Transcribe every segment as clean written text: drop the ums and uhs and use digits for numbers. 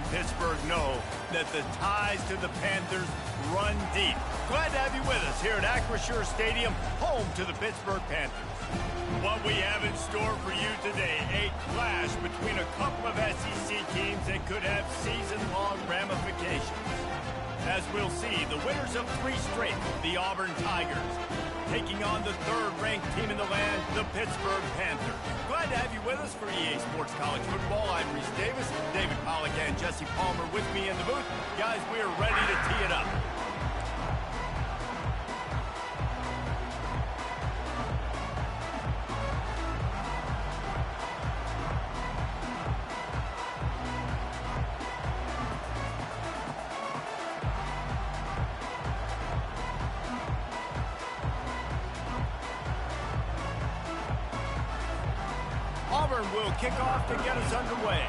in Pittsburgh know that the ties to the Panthers run deep. Glad to have you with us here at Acrisure Stadium, home to the Pittsburgh Panthers. What we have in store for you today, a clash between a couple of SEC teams that could have season-long ramifications. As we'll see, the winners of 3 straight, the Auburn Tigers, taking on the 3rd-ranked team in the land, the Pittsburgh Panthers. Glad to have you with us for EA Sports College Football. I'm Reese Davis, David Pollack and Jesse Palmer with me in the booth. Guys, we are ready to tee it up. Auburn will kick off to get us underway.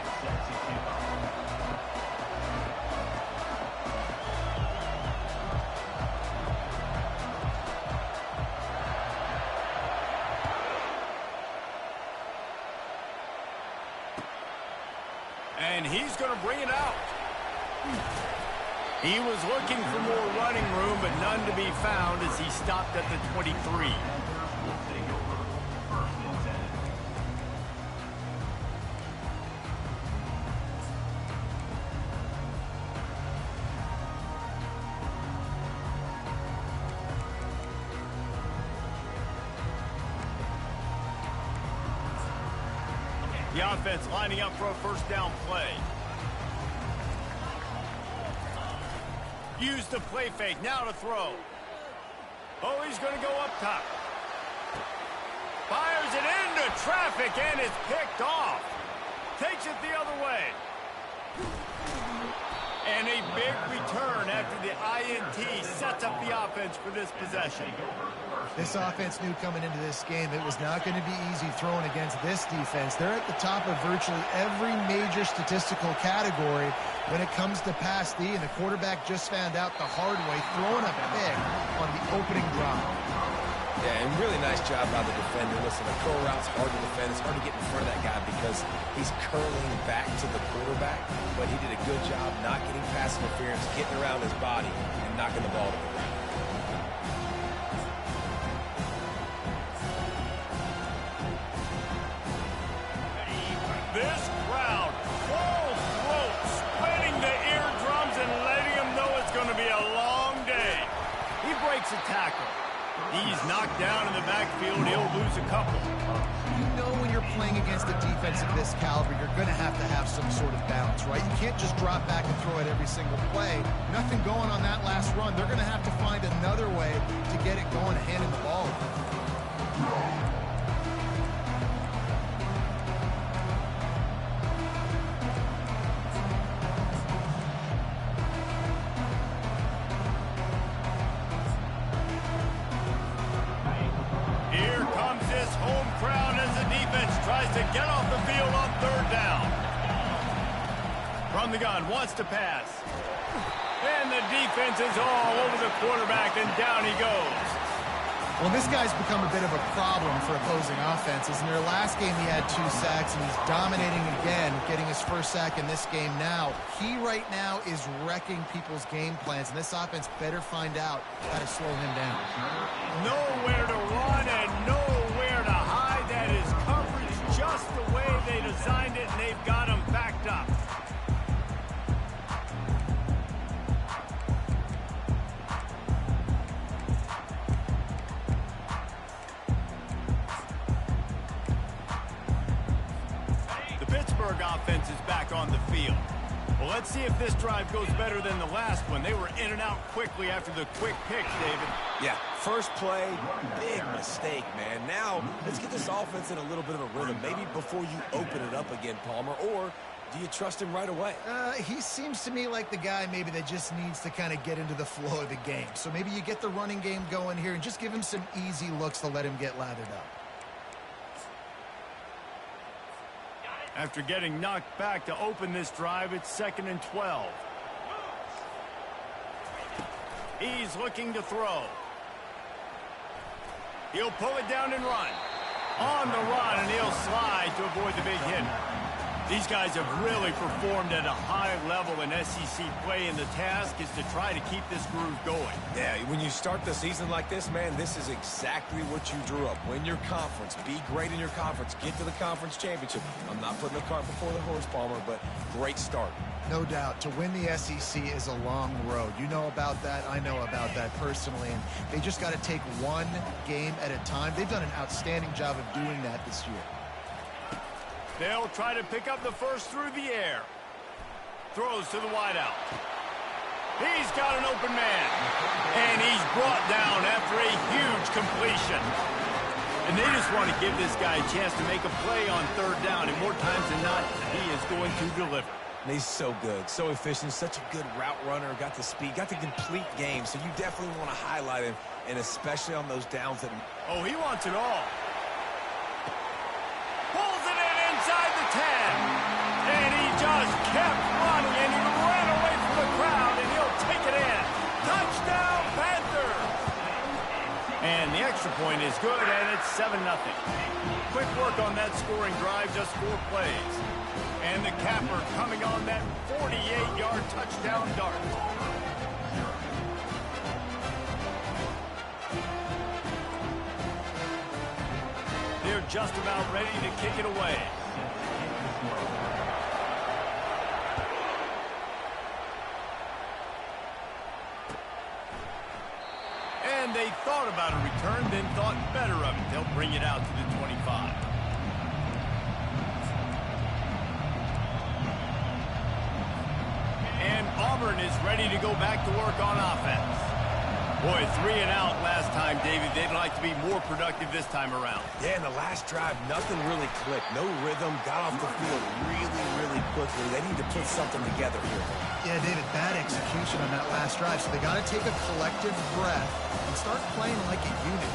And he's going to bring it out. He was looking for more running room, but none to be found as he stopped at the 23. The offense lining up for a first down play. Use the play fake, now to throw. Oh, he's going to go up top. Fires it into traffic and is picked off. Takes it the other way. And a big return after the INT sets up the offense for this possession. This offense knew coming into this game it was not going to be easy throwing against this defense. They're at the top of virtually every major statistical category when it comes to pass D, and the quarterback just found out the hard way, throwing a pick on the opening drive. Yeah, and really nice job by the defender. Listen, a curl route's hard to defend. It's hard to get in front of that guy because he's curling back to the quarterback, but he did a good job not getting pass interference, getting around his body, and knocking the ball to the ground. This crowd, full throat, splitting the eardrums and letting them know it's going to be a long day. He breaks a tackle. He's knocked down in the backfield. He'll lose a couple. You know when you're playing against a defense of this caliber, you're going to have some sort of balance, right? You can't just drop back and throw it every single play. Nothing going on that last run. They're going to have to find another way to get it going, handing the ball. Home crowd as the defense tries to get off the field on 3rd down. From the gun, wants to pass. And the defense is all over the quarterback, and down he goes. Well, this guy's become a bit of a problem for opposing offenses. In their last game, he had 2 sacks, and he's dominating again, getting his first sack in this game now. He right now is wrecking people's game plans, and this offense better find out how to slow him down. Nowhere to run and nowhere to hide. That is coverage just the way they designed it, and they've got him backed up. The Pittsburgh offense is back on the field. Well, let's see if this drive goes better than the last one. They were in and out quickly after the quick pick, David. Yeah, first play, big mistake, man. Now, let's get this offense in a little bit of a rhythm. Maybe before you open it up again, Palmer, or do you trust him right away? He seems to me like the guy maybe that just needs to kind of get into the flow of the game. So maybe you get the running game going here and just give him some easy looks to let him get lathered up. After getting knocked back to open this drive, it's 2nd and 12. He's looking to throw. He'll pull it down and run. On the run, and he'll slide to avoid the big hit. These guys have really performed at a high level in SEC play, and the task is to try to keep this groove going. Yeah, when you start the season like this, man, this is exactly what you drew up. Win your conference, be great in your conference, get to the conference championship. I'm not putting the cart before the horse, Palmer, but great start. No doubt. To win the SEC is a long road. You know about that. I know about that personally. And they just got to take one game at a time. They've done an outstanding job of doing that this year. They'll try to pick up the first through the air. Throws to the wideout. He's got an open man. And he's brought down after a huge completion. And they just want to give this guy a chance to make a play on third down. And more times than not, he is going to deliver. And he's so good, so efficient, such a good route runner, got the speed, got the complete game. So you definitely want to highlight him, and especially on those downs that... Oh, he wants it all. Pulls it in inside the 10. And he just kept running, and he ran away from the crowd, and he'll take it in. Touchdown, Panthers! And the extra point is good, and it's 7-0. Quick work on that scoring drive, just 4 plays. And the capper coming on that 48-yard touchdown dart. They're just about ready to kick it away. And they thought about a return, then thought better of it. They'll bring it out to the 25. And Auburn is ready to go back to work on offense. Boy, 3 and out last time, David. They'd like to be more productive this time around. Yeah, in the last drive, nothing really clicked. No rhythm, got off the field really quickly. They need to put something together here. Yeah, David, bad execution on that last drive. So they got to take a collective breath and start playing like a unit.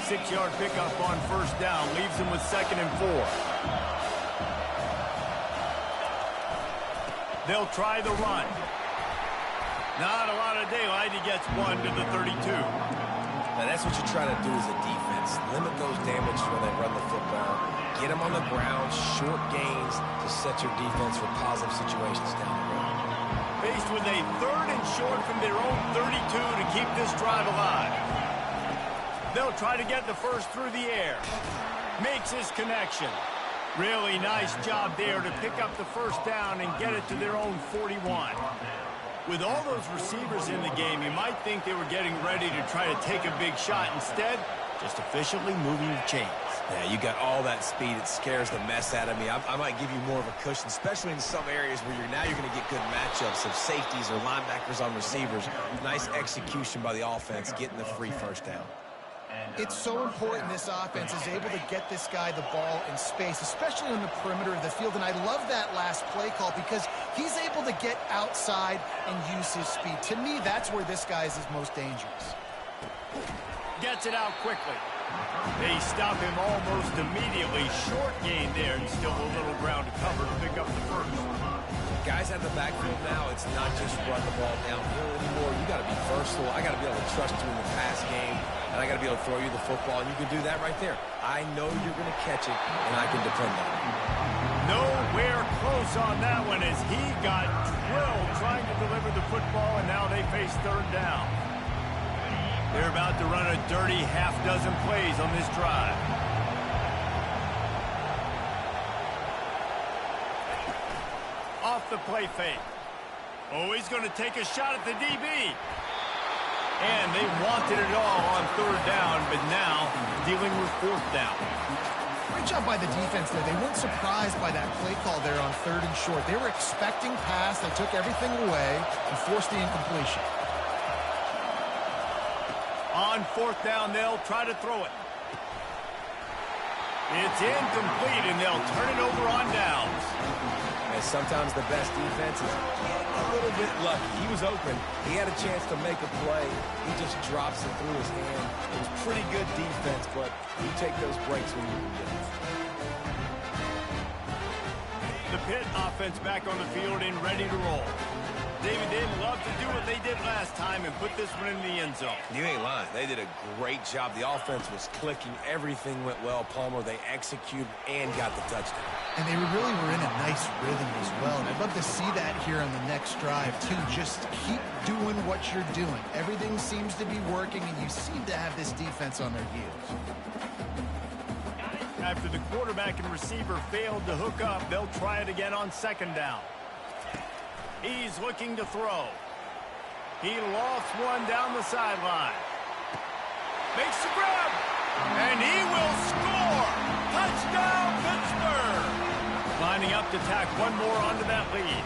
6-yard pickup on first down. Leaves them with 2nd and 4. They'll try the run. Not a lot of daylight. He gets 1 to the 32. Now, that's what you try to do as a defense. Limit those damages when they run the football. Get them on the ground, short gains to set your defense for positive situations down the road. Faced with a 3rd and short from their own 32 to keep this drive alive. They'll try to get the first through the air. Makes his connection. Really nice job there to pick up the first down and get it to their own 41. With all those receivers in the game, you might think they were getting ready to try to take a big shot. Instead, just efficiently moving the chains. Yeah, you got all that speed. It scares the mess out of me. I might give you more of a cushion, especially in some areas where you're going to get good matchups of safeties or linebackers on receivers. Nice execution by the offense, getting the free first down. It's so important this offense is able to get this guy the ball in space, especially on the perimeter of the field. And I love that last play call because he's able to get outside and use his speed. To me, that's where this guy is his most dangerous. Gets it out quickly. They stop him almost immediately. Short gain there and still a little ground to cover to pick up the first. Guys out of the backfield now, it's not just run the ball downhill anymore. You got to be versatile. I got to be able to trust you in the pass game, and I got to be able to throw you the football, and you can do that right there. I know you're going to catch it, and I can depend on it. Nowhere close on that one as he got drilled trying to deliver the football, and now they face 3rd down. They're about to run a dirty half-dozen plays on this drive. Off the play fake. Oh, he's going to take a shot at the DB. And they wanted it all on 3rd down, but now dealing with 4th down. Great job by the defense there. They weren't surprised by that play call there on 3rd and short. They were expecting pass. They took everything away and forced the incompletion. On 4th down, they'll try to throw it. It's incomplete, and they'll turn it over on downs. And sometimes the best defense is a little bit lucky. He was open. He had a chance to make a play. He just drops it through his hand. It was pretty good defense, but you take those breaks when you can get them. The Pitt offense back on the field and ready to roll. David, they'd love to do what they did last time and put this one in the end zone. You ain't lying. They did a great job. The offense was clicking. Everything went well. Palmer, they executed and got the touchdown. And they really were in a nice rhythm as well. And I'd love to see that here on the next drive, too. Just keep doing what you're doing. Everything seems to be working, and you seem to have this defense on their heels. After the quarterback and receiver failed to hook up, they'll try it again on second down. He's looking to throw. He lost one down the sideline. Makes the grab. And he will score. Touchdown, Pittsburgh. Lining up to tack one more onto that lead.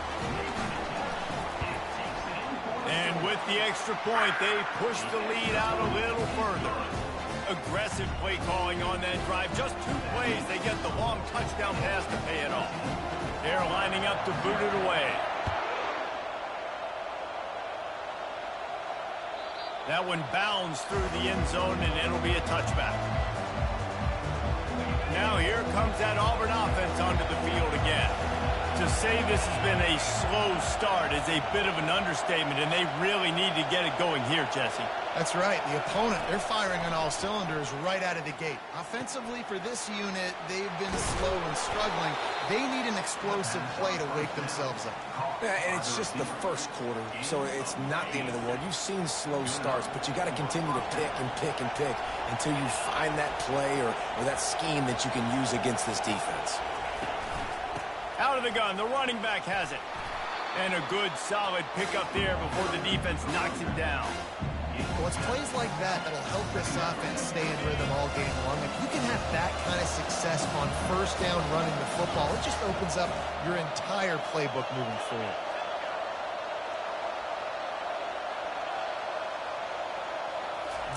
And with the extra point, they push the lead out a little further. Aggressive play calling on that drive. Just 2 plays, they get the long touchdown pass to pay it off. They're lining up to boot it away. That one bounds through the end zone, and it'll be a touchback. Now here comes that Auburn offense onto the field again. To say this has been a slow start is a bit of an understatement, and they really need to get it going here, Jesse. That's right. The opponent, they're firing on all cylinders right out of the gate. Offensively, for this unit, they've been slow and struggling. They need an explosive play to wake themselves up. Yeah, and it's just the first quarter, so it's not the end of the world. You've seen slow starts, but you got to continue to pick and pick and pick until you find that play or that scheme that you can use against this defense. Out of the gun, the running back has it. And a good, solid pickup there before the defense knocks him down. Well, it's plays like that that'll help this offense stay in rhythm all game long. If you can have that kind of success on first down running the football, it just opens up your entire playbook moving forward.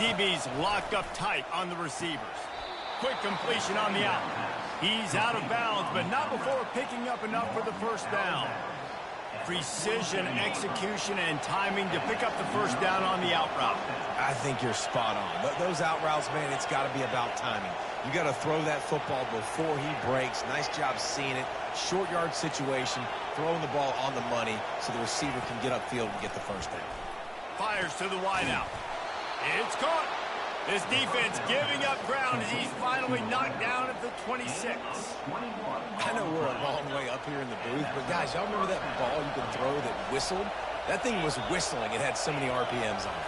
DB's locked up tight on the receivers. Quick completion on the out. He's out of bounds, but not before picking up enough for the first down. Precision, execution, and timing to pick up the first down on the out route. I think you're spot on. Those out routes, man, it's got to be about timing. You got to throw that football before he breaks. Nice job seeing it. Short yard situation, throwing the ball on the money so the receiver can get upfield and get the first down. Fires to the wideout. It's caught. This defense giving up ground as he's finally knocked down at the 26. I know we're a long way up here in the booth, but guys, y'all remember that ball you could throw that whistled? That thing was whistling. It had so many RPMs on it.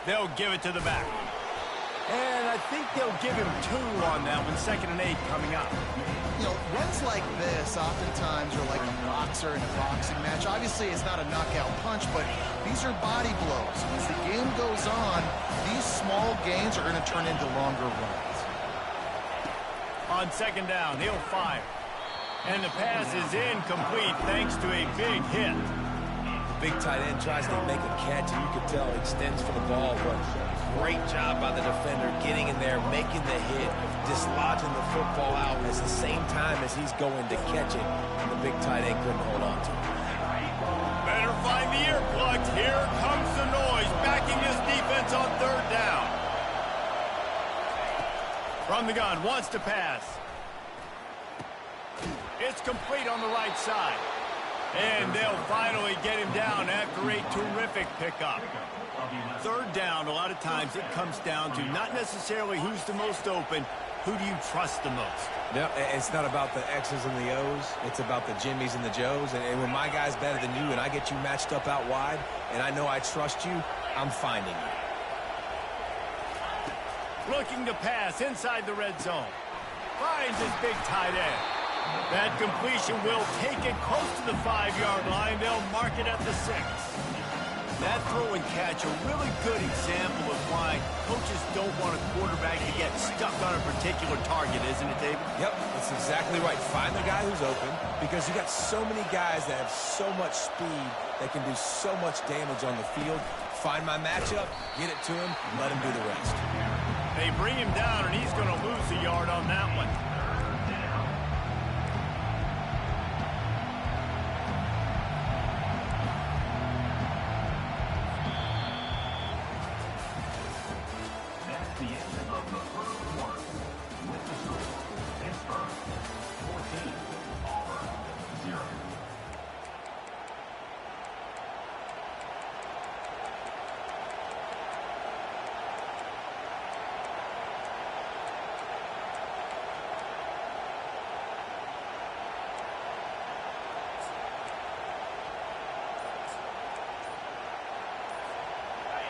They'll give it to the back. And I think they'll give him 2 on that one. 2nd and 8 coming up. You know, runs like this oftentimes are like a boxer in a boxing match. Obviously, it's not a knockout punch, but these are body blows. As the game goes on, these small gains are going to turn into longer runs. On 2nd down, he'll fire. And the pass is incomplete thanks to a big hit. The big tight end tries to make a catch, and you can tell he extends for the ball, but great job by the defender getting in there, making the hit, dislodging the football out at the same time as he's going to catch it, and the big tight end couldn't hold on to it. Better find the earplugs. Here comes the noise, backing this defense on 3rd down. From the gun, wants to pass. It's complete on the right side. And they'll finally get him down after a terrific pickup. 3rd down, a lot of times it comes down to not necessarily who's the most open, who do you trust the most? No, it's not about the X's and the O's. It's about the Jimmies and the Joes. And when my guy's better than you and I get you matched up out wide and I know I trust you, I'm finding you. Looking to pass inside the red zone. Finds his big tight end. That completion will take it close to the 5-yard line. They'll mark it at the 6. That throw and catch, a really good example of why coaches don't want a quarterback to get stuck on a particular target, isn't it, David? Yep, that's exactly right. Find the guy who's open because you got so many guys that have so much speed that can do so much damage on the field. Find my matchup, get it to him, let him do the rest. They bring him down, and he's going to lose a yard on that one.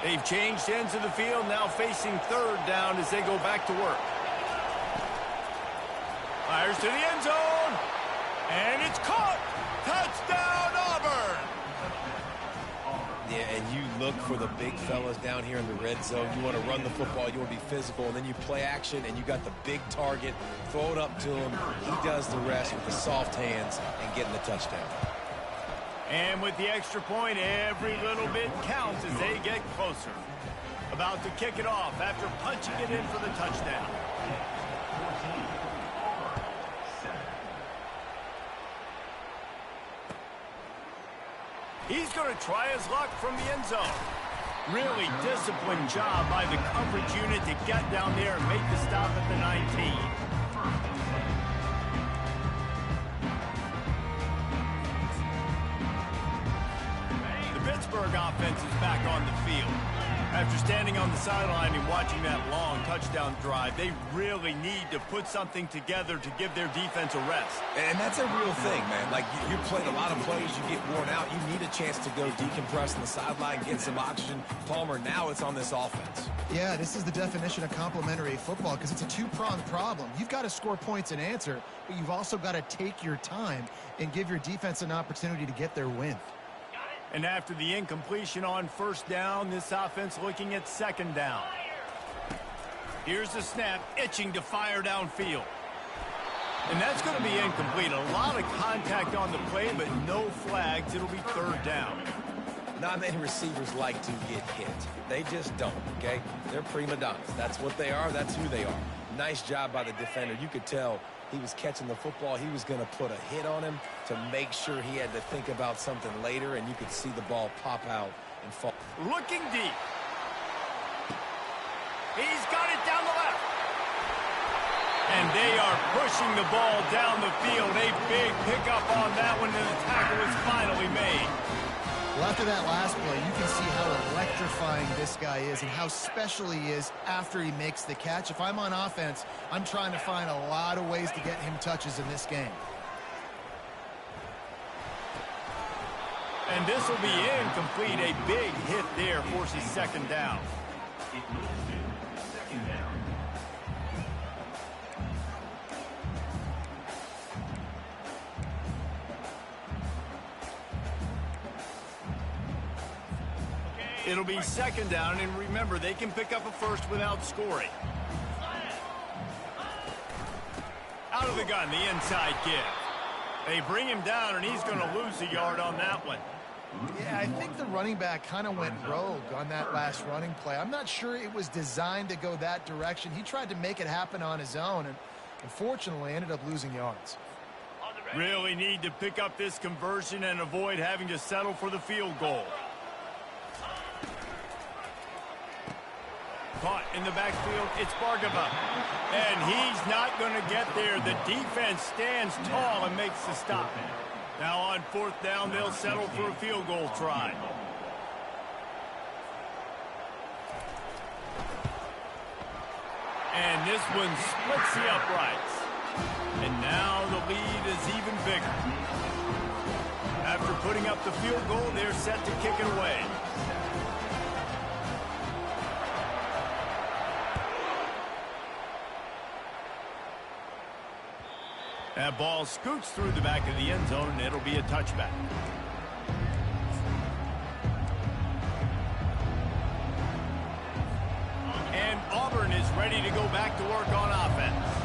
They've changed ends of the field, now facing third down as they go back to work. Fires to the end zone, and it's caught. Touchdown, Auburn! Yeah, and you look for the big fellas down here in the red zone. You want to run the football, you want to be physical, and then you play action, and you got the big target. Throw it up to him. He does the rest with the soft hands and getting the touchdown. And with the extra point, every little bit counts as they get closer. About to kick it off after punching it in for the touchdown. He's going to try his luck from the end zone. Really disciplined job by the coverage unit to get down there and make the stop at the 19. Pittsburgh offense is back on the field. After standing on the sideline and watching that long touchdown drive, they really need to put something together to give their defense a rest. And that's a real thing, man. Like, you played a lot of plays, you get worn out. You need a chance to go decompress on the sideline, get some oxygen. Palmer, now it's on this offense. Yeah, this is the definition of complementary football because it's a two-pronged problem. You've got to score points and answer, but you've also got to take your time and give your defense an opportunity to get their win. And after the incompletion on first down, this offense looking at second down. Here's the snap, itching to fire downfield. And that's going to be incomplete. A lot of contact on the play, but no flags. It'll be third down. Not many receivers like to get hit. They just don't, okay? They're prima donnas. That's what they are. That's who they are. Nice job by the defender. You could tell he was catching the football. He was going to put a hit on him to make sure he had to think about something later, and you could see the ball pop out and fall. Looking deep. He's got it down the left. And they are pushing the ball down the field. A big pickup on that one, and the tackle is finally made. Well, after that last play, you can see how electrifying this guy is and how special he is after he makes the catch. If I'm on offense, I'm trying to find a lot of ways to get him touches in this game. And this will be incomplete. A big hit there forces second down. It'll be second down, and remember, they can pick up a first without scoring. Out of the gun, the inside give. They bring him down, and he's going to lose a yard on that one. Yeah, I think the running back kind of went rogue on that last running play. I'm not sure it was designed to go that direction. He tried to make it happen on his own, and unfortunately ended up losing yards. Really need to pick up this conversion and avoid having to settle for the field goal. Caught in the backfield, it's Bargava. And he's not going to get there. The defense stands tall and makes the stop. Now on fourth down, they'll settle for a field goal try. And this one splits the uprights. And now the lead is even bigger. After putting up the field goal, they're set to kick it away. That ball scoots through the back of the end zone, and it'll be a touchback. And Auburn is ready to go back to work on offense.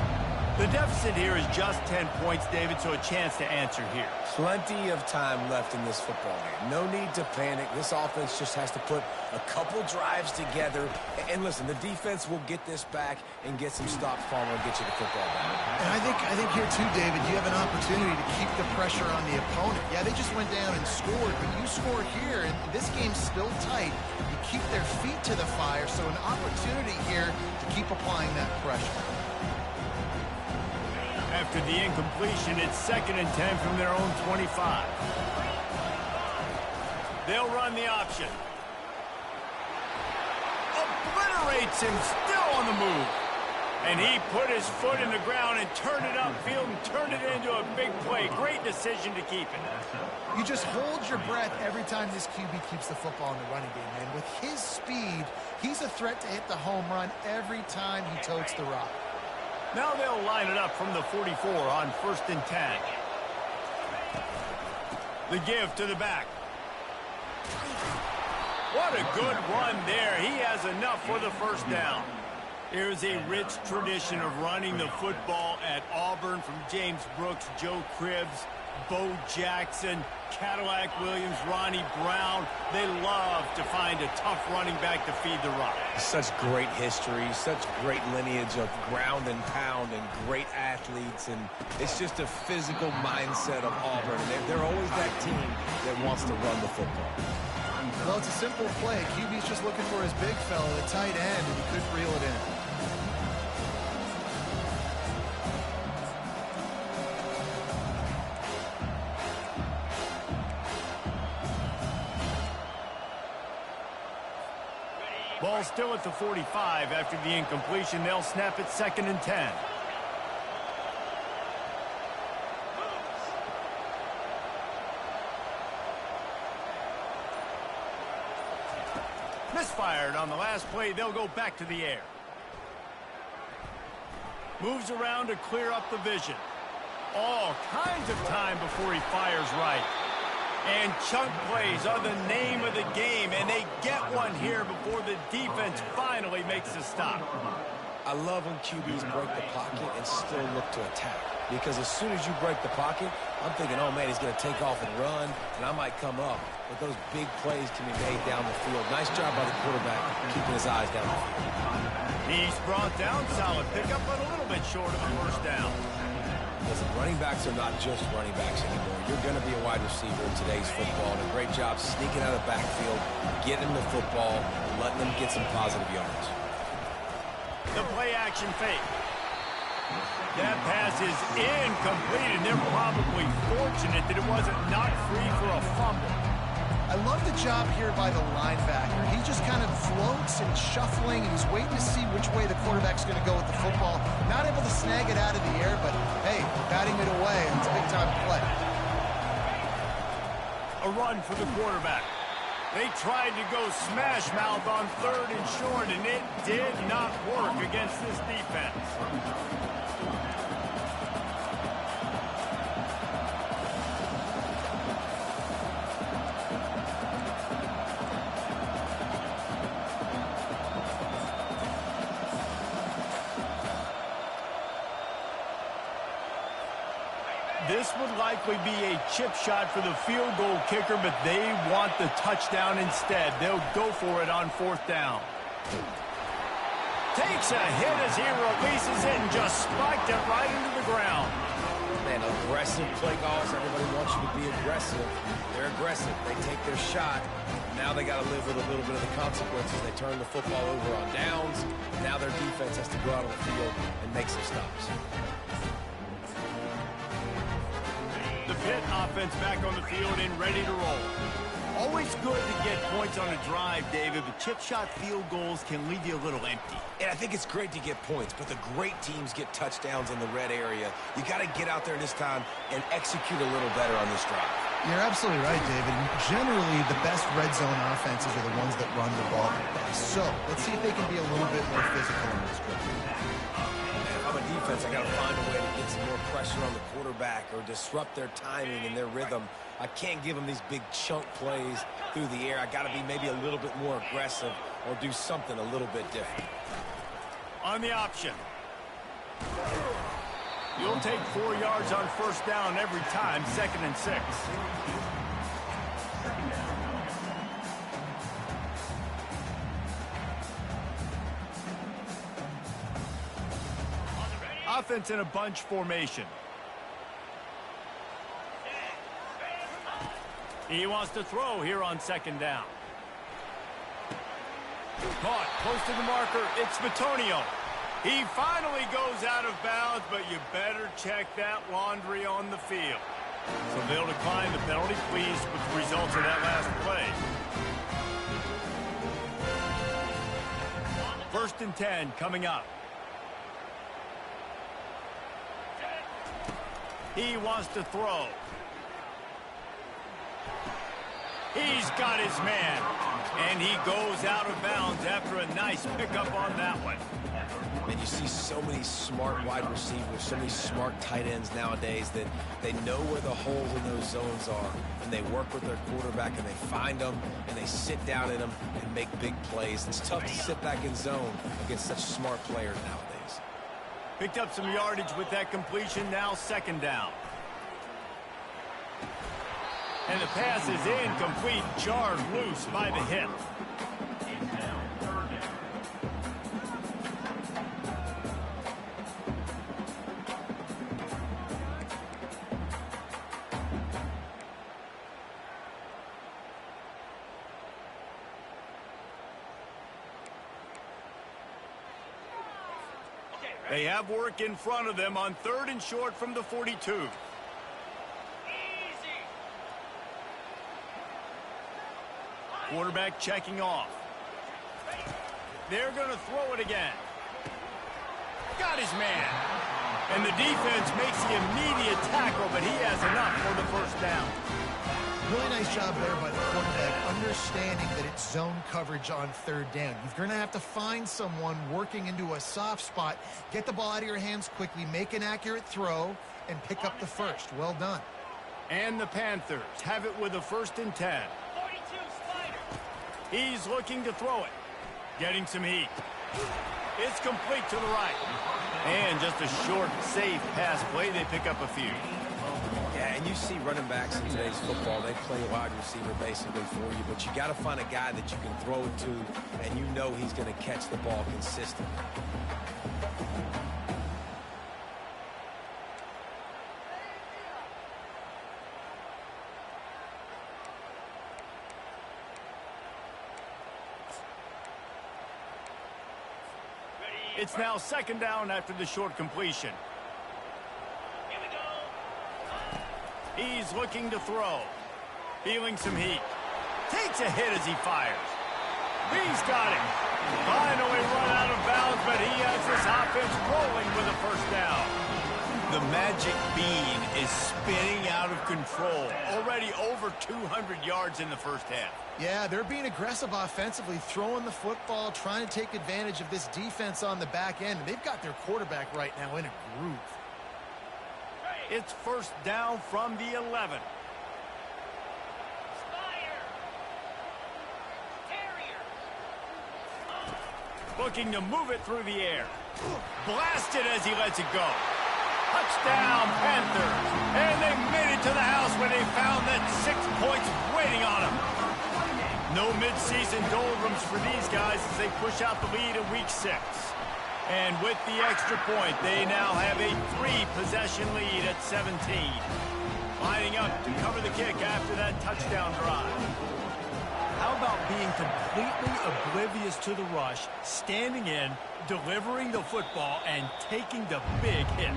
The deficit here is just 10 points, David, so a chance to answer here. Plenty of time left in this football game. No need to panic. This offense just has to put a couple drives together. And listen, the defense will get this back and get some stops, Palmer, and get you the football back. And I think here too, David, you have an opportunity to keep the pressure on the opponent. Yeah, they just went down and scored, but you score here, and this game's still tight. You keep their feet to the fire, so an opportunity here to keep applying that pressure. After the incompletion, it's 2nd and 10 from their own 25. They'll run the option. Obliterates him, still on the move. And he put his foot in the ground and turned it upfield and turned it into a big play. Great decision to keep it. You just hold your breath every time this QB keeps the football in the running game, man. With his speed, he's a threat to hit the home run every time he totes the rock. Now they'll line it up from the 44 on 1st and 10. The give to the back. What a good run there. He has enough for the first down. There's a rich tradition of running the football at Auburn from James Brooks, Joe Cribbs, Bo Jackson, Cadillac Williams, Ronnie Brown. They love to find a tough running back to feed the rock. Such great history, such great lineage of ground and pound and great athletes. And it's just a physical mindset of Auburn. And they're always that team that wants to run the football. Well, it's a simple play. QB's just looking for his big fella, the tight end, and he couldn't reel it in. Ball still at the 45 after the incompletion. They'll snap it 2nd and 10. Misfired on the last play. They'll go back to the air. Moves around to clear up the vision. All kinds of time before he fires right. And chunk plays are the name of the game, and they get one here before the defense finally makes a stop. I love when QBs break the pocket and still look to attack. Because as soon as you break the pocket, I'm thinking, oh, man, he's going to take off and run, and I might come up. But those big plays can be made down the field. Nice job by the quarterback keeping his eyes down the field. He's brought down. Solid pickup, but a little bit short of a first down. Listen, running backs are not just running backs anymore. You're going to be a wide receiver in today's football. And a great job sneaking out of the backfield, getting the football, and letting them get some positive yards. The play action fake. That pass is incomplete, and they're probably fortunate that it wasn't knocked free for a fumble. I love the job here by the linebacker. He just kind of floats and shuffling, and he's waiting to see which way the quarterback's going to go with the football. Not able to snag it out of the air, but, hey, batting it away. It's a big-time play. A run for the quarterback. They tried to go smash mouth on 3rd and short, and it did not work against this defense. This would likely be a chip shot for the field goal kicker, but they want the touchdown instead. They'll go for it on 4th down. Takes a hit as he releases it and just spiked it right into the ground. Man, aggressive play calls. Everybody wants you to be aggressive. They're aggressive. They take their shot. Now they got to live with a little bit of the consequences. They turn the football over on downs. Now their defense has to go out on the field and make some stops. The Pitt offense back on the field and ready to roll. Always good to get points on a drive, David, but chip shot field goals can leave you a little empty. And I think it's great to get points, but the great teams get touchdowns in the red area. You got to get out there this time and execute a little better on this drive. You're absolutely right, David. Generally, the best red zone offenses are the ones that run the ball the best. So let's see if they can be a little bit more physical in this drive. If I'm a defense, I got to find a way to get some more pressure on the quarterback or disrupt their timing and their rhythm. I can't give them these big chunk plays through the air. I got to be maybe a little bit more aggressive or do something a little bit different. On the option. You'll take 4 yards on 1st down every time, 2nd and 6. Offense in a bunch formation. He wants to throw here on 2nd down. Caught close to the marker. It's Vitonio. He finally goes out of bounds, but you better check that laundry on the field. So they'll decline the penalty, pleased with the results of that last play. 1st and 10 coming up. He wants to throw. He's got his man. And he goes out of bounds after a nice pickup on that one. And you see so many smart wide receivers, so many smart tight ends nowadays that they know where the holes in those zones are. And they work with their quarterback and they find them and they sit down in them and make big plays. It's tough to sit back in zone against such smart players nowadays. Picked up some yardage with that completion, now second down. And the pass is incomplete, jarred loose by the hip. They have work in front of them on 3rd and short from the 42. Quarterback checking off. They're going to throw it again. Got his man. And the defense makes the immediate tackle, but he has enough for the first down. Really nice job there by the quarterback, understanding that it's zone coverage on 3rd down. You're going to have to find someone working into a soft spot, get the ball out of your hands quickly, make an accurate throw, and pick up the first. Well done. And the Panthers have it with a 1st and 10. He's looking to throw it. Getting some heat. It's complete to the right. And just a short, safe pass play. They pick up a few. Yeah, and you see running backs in today's football, they play wide receiver basically for you, but you got to find a guy that you can throw it to, and you know he's going to catch the ball consistently. It's now second down after the short completion. He's looking to throw. Feeling some heat. Takes a hit as he fires. He's got it. Finally run out of bounds, but he has this offense rolling with a first down. The magic bean is spinning out of control. Already over 200 yards in the first half. Yeah, they're being aggressive offensively, throwing the football, trying to take advantage of this defense on the back end. They've got their quarterback right now in a groove. It's first down from the 11. Looking to move it through the air. Blasted as he lets it go. Touchdown, Panthers. And they made it to the house when they found that 6 points waiting on them. No midseason doldrums for these guys as they push out the lead in week 6. And with the extra point, they now have a 3-possession lead at 17. Lining up to cover the kick after that touchdown drive. How about being completely oblivious to the rush, standing in, delivering the football, and taking the big hit?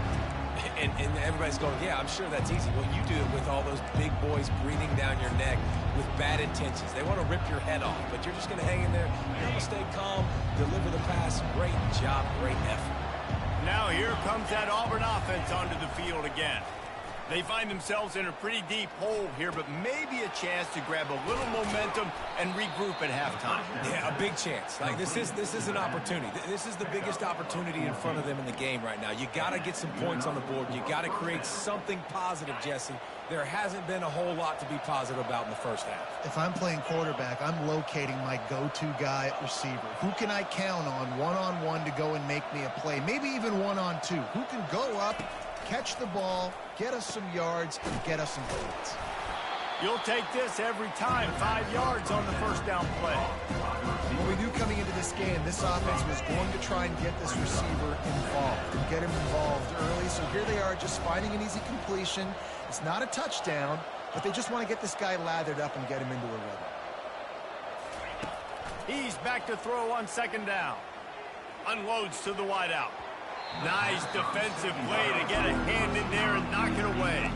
And everybody's going, yeah, I'm sure that's easy. Well, you do it with all those big boys breathing down your neck with bad intentions. They want to rip your head off, but you're just going to hang in there. You're going to stay calm, deliver the pass. Great job, great effort. Now here comes that Auburn offense onto the field again. They find themselves in a pretty deep hole here, but maybe a chance to grab a little momentum and regroup at halftime. Yeah, a big chance. Like this is an opportunity. This is the biggest opportunity in front of them in the game right now. You got to get some points on the board. You got to create something positive, Jesse. There hasn't been a whole lot to be positive about in the first half. If I'm playing quarterback, I'm locating my go-to guy at receiver. Who can I count on one-on-one to go and make me a play? Maybe even one-on-two. Who can go up, catch the ball, get us some yards, and get us some points? You'll take this every time. 5 yards on the first down play. What we knew coming into this game, this offense was going to try and get this receiver involved and get him involved early. So here they are just finding an easy completion. It's not a touchdown, but they just want to get this guy lathered up and get him into a rhythm. He's back to throw on second down. Unloads to the wideout. Nice defensive play to get a hand in there and knock it away.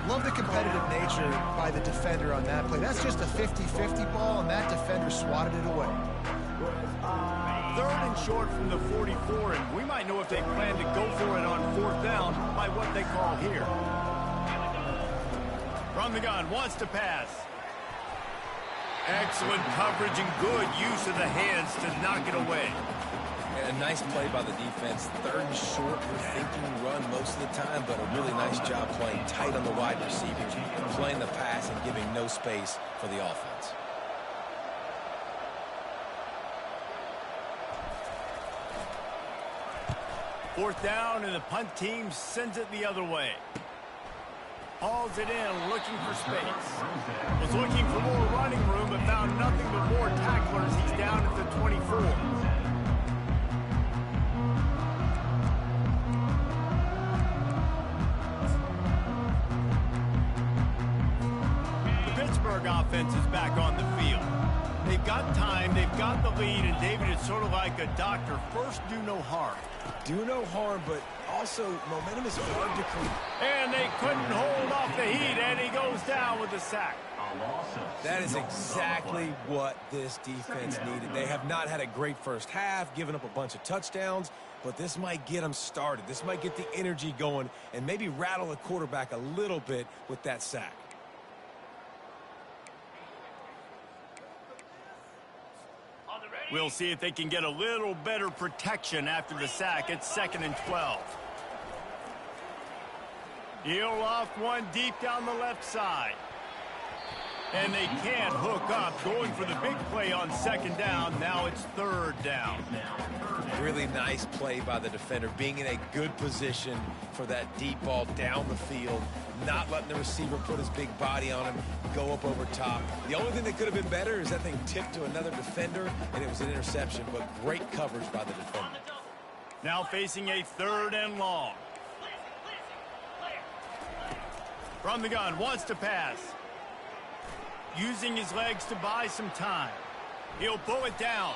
Love the competitive nature by the defender on that play. That's just a 50-50 ball, and that defender swatted it away. 3rd and short from the 44, and we might know if they plan to go for it on 4th down by what they call here. From the gun, wants to pass. Excellent coverage and good use of the hands to knock it away. A nice play by the defense. 3rd and short, we're thinking run most of the time, but a really nice job playing tight on the wide receivers, playing the pass and giving no space for the offense. Fourth down, and the punt team sends it the other way. Hauls it in, looking for space. Was looking for more running room, but found nothing but more tacklers. He's down at the 24. The Pittsburgh offense is back on the field. They've got time, they've got the lead, and David, it's sort of like a doctor. First, do no harm. Do no harm, but also momentum is hard to create. And they couldn't hold off the heat, and he goes down with the sack. That is exactly what this defense needed. They have not had a great first half, given up a bunch of touchdowns, but this might get them started. This might get the energy going and maybe rattle the quarterback a little bit with that sack. We'll see if they can get a little better protection after the sack. It's 2nd and 12. He'll loft one deep down the left side. And they can't hook up. Going for the big play on 2nd down. Now it's 3rd down. Really nice play by the defender, being in a good position for that deep ball down the field, not letting the receiver put his big body on him, go up over top. The only thing that could have been better is that thing tipped to another defender, and it was an interception, but great coverage by the defender. Now facing a 3rd and long. From the gun, wants to pass. Using his legs to buy some time. He'll pull it down.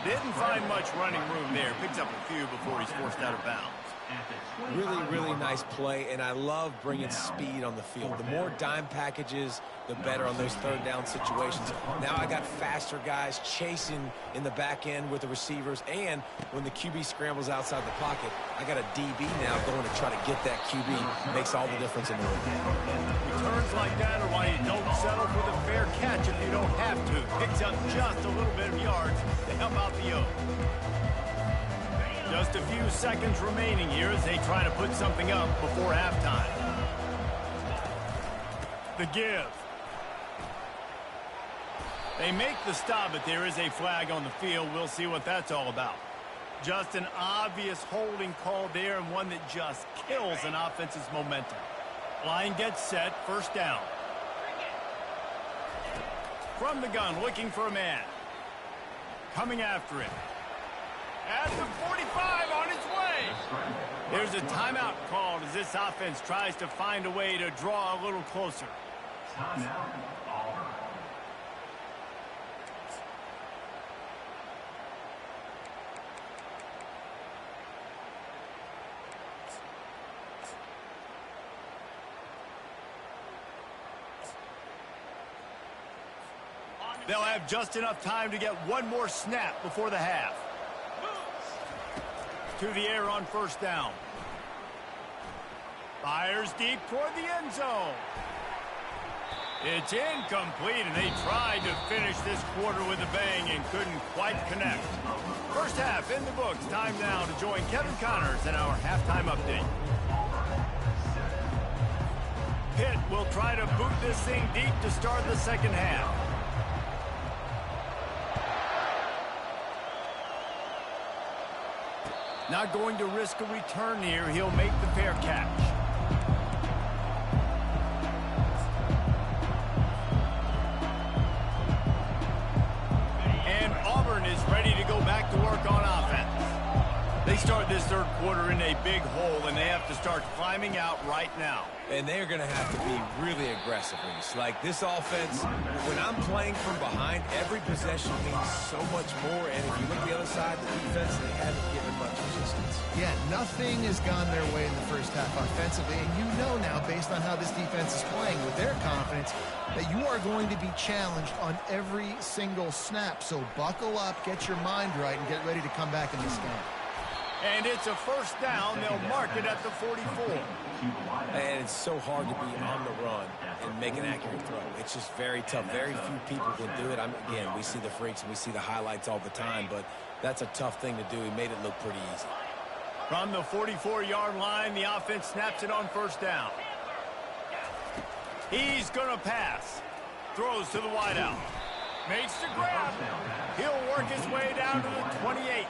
Didn't find much running room there. Picks up a few before he's forced out of bounds. Really, really nice play, and I love bringing speed on the field. The more dime packages, the better on those 3rd down situations. Now I got faster guys chasing in the back end with the receivers, and when the QB scrambles outside the pocket, I got a DB now going to try to get that QB. Makes all the difference in the world. Returns like that are why you don't settle for the fair catch if you don't have to. Picks up just a little bit of yards to help out the yoke. Just a few seconds remaining here as they try to put something up before halftime. The give. They make the stop, but there is a flag on the field. We'll see what that's all about. Just an obvious holding call there, and one that just kills an offense's momentum. Line gets set, 1st down. From the gun, looking for a man. Coming after him. At the 45, on its way. There's a timeout called as this offense tries to find a way to draw a little closer. Timeout, Auburn. They'll have just enough time to get one more snap before the half. To the air on 1st down. Fires deep toward the end zone. It's incomplete, and they tried to finish this quarter with a bang and couldn't quite connect. First half in the books. Time now to join Kevin Connors in our halftime update. Pitt will try to boot this thing deep to start the 2nd half. Not going to risk a return here. He'll make the fair catch. And Auburn is ready to go back to work on offense. They start this 3rd quarter in a big hole, and they have to start climbing out right now. And they're going to have to be really aggressive. Like this offense, when I'm playing from behind, every possession means so much more. And if you look at the other side, the defense, they haven't given much resistance. Yeah, Nothing has gone their way in the first half offensively, and you know now, based on how this defense is playing with their confidence, that you are going to be challenged on every single snap. So buckle up, get your mind right, and get ready to come back in this game. And it's a first down. They'll mark it at the 44. And it's so hard to be on the run and make an accurate throw. It's just very tough. Very few people can do it. Again, we see the freaks and we see the highlights all the time, but that's a tough thing to do. He made it look pretty easy. From the 44-yard line, the offense snaps it on first down. He's going to pass. Throws to the wideout. Makes the grab. He'll work his way down to the 28.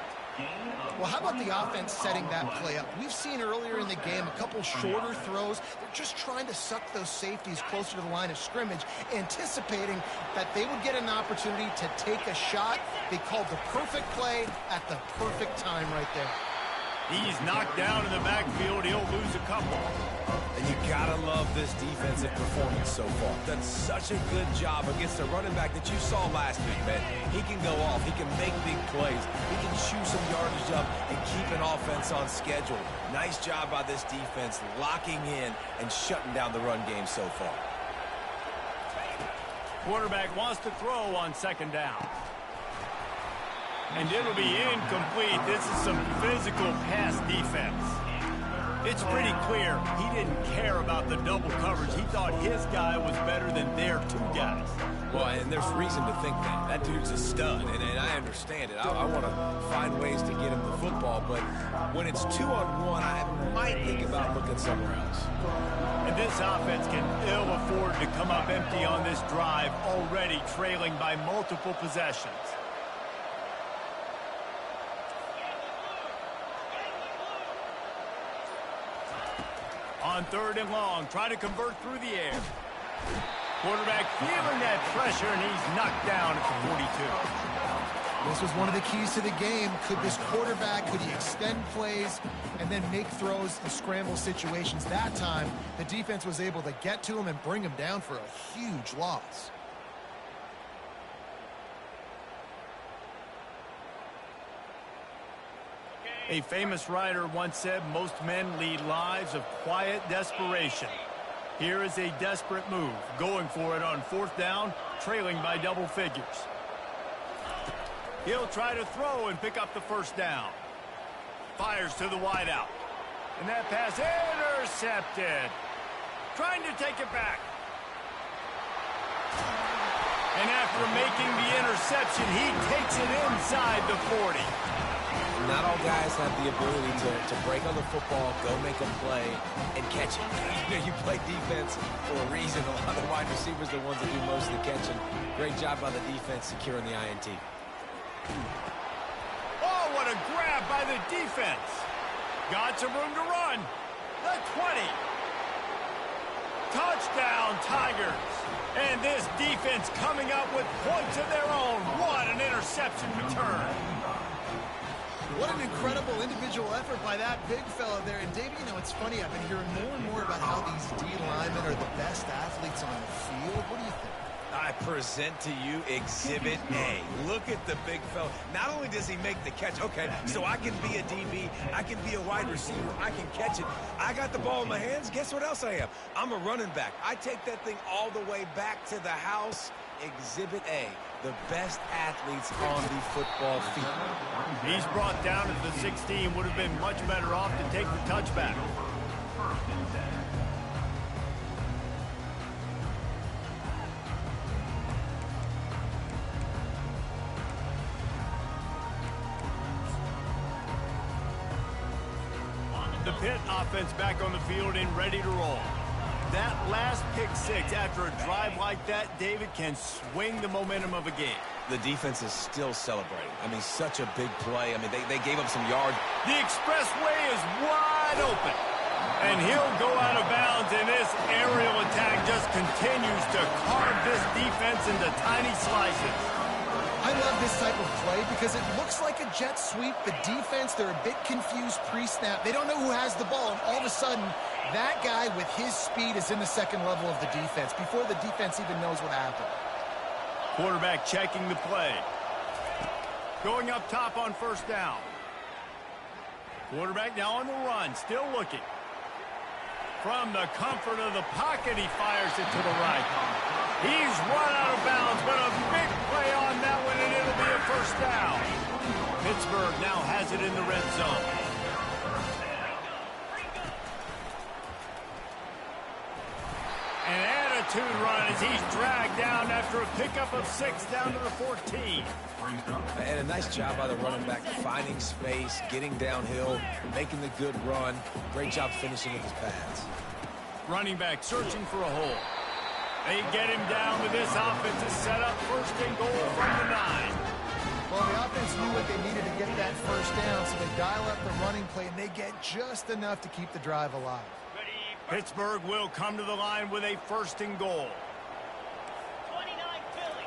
Well, how about the offense setting that play up? We've seen earlier in the game a couple shorter throws. They're just trying to suck those safeties closer to the line of scrimmage, anticipating that they would get an opportunity to take a shot. They called the perfect play at the perfect time right there. He's knocked down in the backfield. He'll lose a couple. And you gotta love this defensive performance so far. Done such a good job against the running back that you saw last week, man. He can go off. He can make big plays. He can chew some yardage up and keep an offense on schedule. Nice job by this defense locking in and shutting down the run game so far. Quarterback wants to throw on second down. And it'll be incomplete. This is some physical pass defense. It's pretty clear he didn't care about the double coverage. He thought his guy was better than their two guys. Well, and there's reason to think that. That dude's a stud, and I understand it. I want to find ways to get him the football, but when it's 2-on-1, I might think about looking somewhere else. And this offense can ill afford to come up empty on this drive, already trailing by multiple possessions. On third and long, try to convert through the air. Quarterback feeling that pressure, and he's knocked down at the 42. This was one of the keys to the game. Could this quarterback, could he extend plays and then make throws in scramble situations? That time, the defense was able to get to him and bring him down for a huge loss. A famous writer once said, most men lead lives of quiet desperation. Here is a desperate move, going for it on fourth down, trailing by double figures. He'll try to throw and pick up the first down. Fires to the wideout. And that pass intercepted. Trying to take it back. And after making the interception, he takes it inside the 40. Not all guys have the ability to break on the football, go make a play, and catch it. You know, you play defense for a reason. A lot of the wide receivers are the ones that do most of the catching. Great job by the defense securing the INT. Oh, what a grab by the defense. Got some room to run. The 20. Touchdown, Tigers. And this defense coming up with points of their own. What an interception return. What an incredible individual effort by that big fella there. And, Dave, you know, it's funny. I've been hearing more and more about how these D linemen are the best athletes on the field. What do you think? I present to you Exhibit A. Look at the big fella. Not only does he make the catch, okay, so I can be a DB, I can be a wide receiver, I can catch it. I got the ball in my hands. Guess what else I am? I'm a running back. I take that thing all the way back to the house. Exhibit A, the best athletes on the football field. He's brought down at the 16. Would have been much better off to take the touchback. The Pitt offense back on the field and ready to roll. That last pick six after a drive like that, David, can swing the momentum of a game. The defense is still celebrating. I mean, such a big play. I mean, they gave up some yards. The expressway is wide open. And he'll go out of bounds, and this aerial attack just continues to carve this defense into tiny slices. I love this type of play because it looks like a jet sweep. The defense, they're a bit confused pre-snap. They don't know who has the ball, and all of a sudden, that guy with his speed is in the second level of the defense before the defense even knows what happened. Quarterback checking the play. Going up top on first down. Quarterback now on the run, still looking. From the comfort of the pocket, he fires it to the right. He's run out of bounds, but a big play on that one, and it'll be a first down. Pittsburgh now has it in the red zone. An attitude run as he's dragged down after a pickup of 6 down to the 14. And a nice job by the running back, finding space, getting downhill, making the good run. Great job finishing with his pads. Running back searching for a hole. They get him down with this offensive setup. First and goal from the 9. Well, the offense knew what they needed to get that first down, so they dial up the running play, and they get just enough to keep the drive alive. Pittsburgh will come to the line with a first and goal. 29 Philly.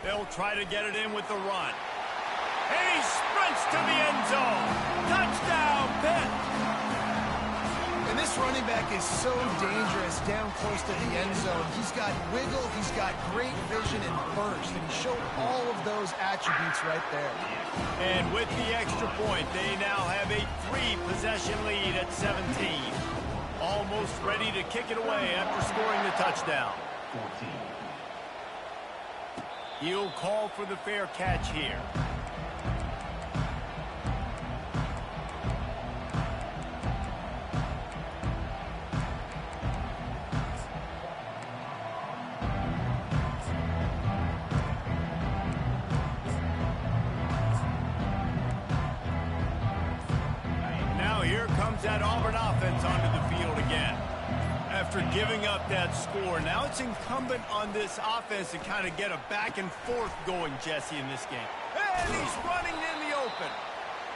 They'll try to get it in with the run. And he sprints to the end zone. Touchdown, Pitt! And this running back is so dangerous down close to the end zone. He's got wiggle, he's got great vision and burst, and he showed all of those attributes right there. And with the extra point, they now have a 3-possession lead at 17. Almost ready to kick it away after scoring the touchdown. 14. He'll call for the fair catch here. That Auburn offense onto the field again. After giving up that score, now it's incumbent on this offense to kind of get a back and forth going, Jesse, in this game. And he's running in the open.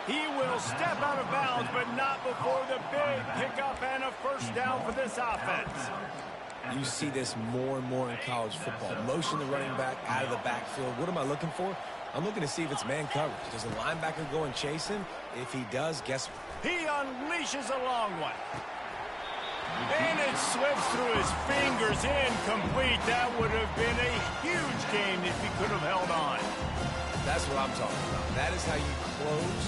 He will step out of bounds, but not before the big pickup and a first down for this offense. You see this more and more in college football. Motion the running back out of the backfield. What am I looking for? I'm looking to see if it's man coverage. Does the linebacker go and chase him? If he does, guess what? He unleashes a long one. And it slips through his fingers, incomplete. That would have been a huge game if he could have held on. That's what I'm talking about. That is how you close.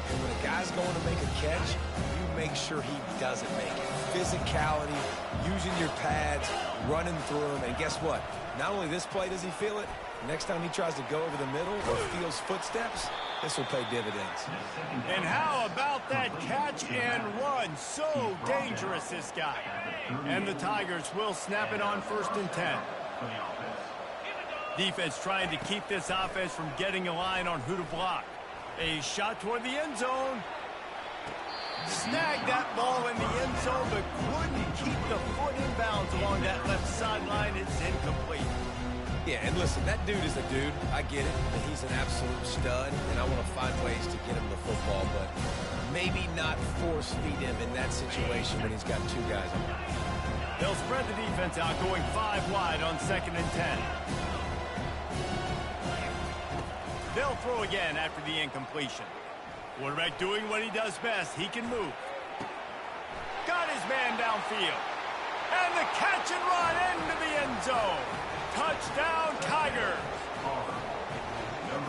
And when a guy's going to make a catch, you make sure he doesn't make it. Physicality, using your pads, running through him. And guess what? Not only this play does he feel it, next time he tries to go over the middle or feels footsteps, this will pay dividends. And how about that catch and run? So dangerous, this guy. And the Tigers will snap it on 1st and 10. Defense trying to keep this offense from getting a line on who to block. A shot toward the end zone. Snagged that ball in the end zone, but couldn't keep the foot in bounds along that left sideline. It's incomplete. Yeah, and listen, that dude is a dude. I get it. And he's an absolute stud, and I want to find ways to get him the football, but maybe not force feed him in that situation when he's got 2 guys on him. They'll spread the defense out, going 5 wide on 2nd and 10. They'll throw again after the incompletion. Quarterback doing what he does best. He can move. Got his man downfield. And the catch and run into the end zone. Touchdown, Tigers.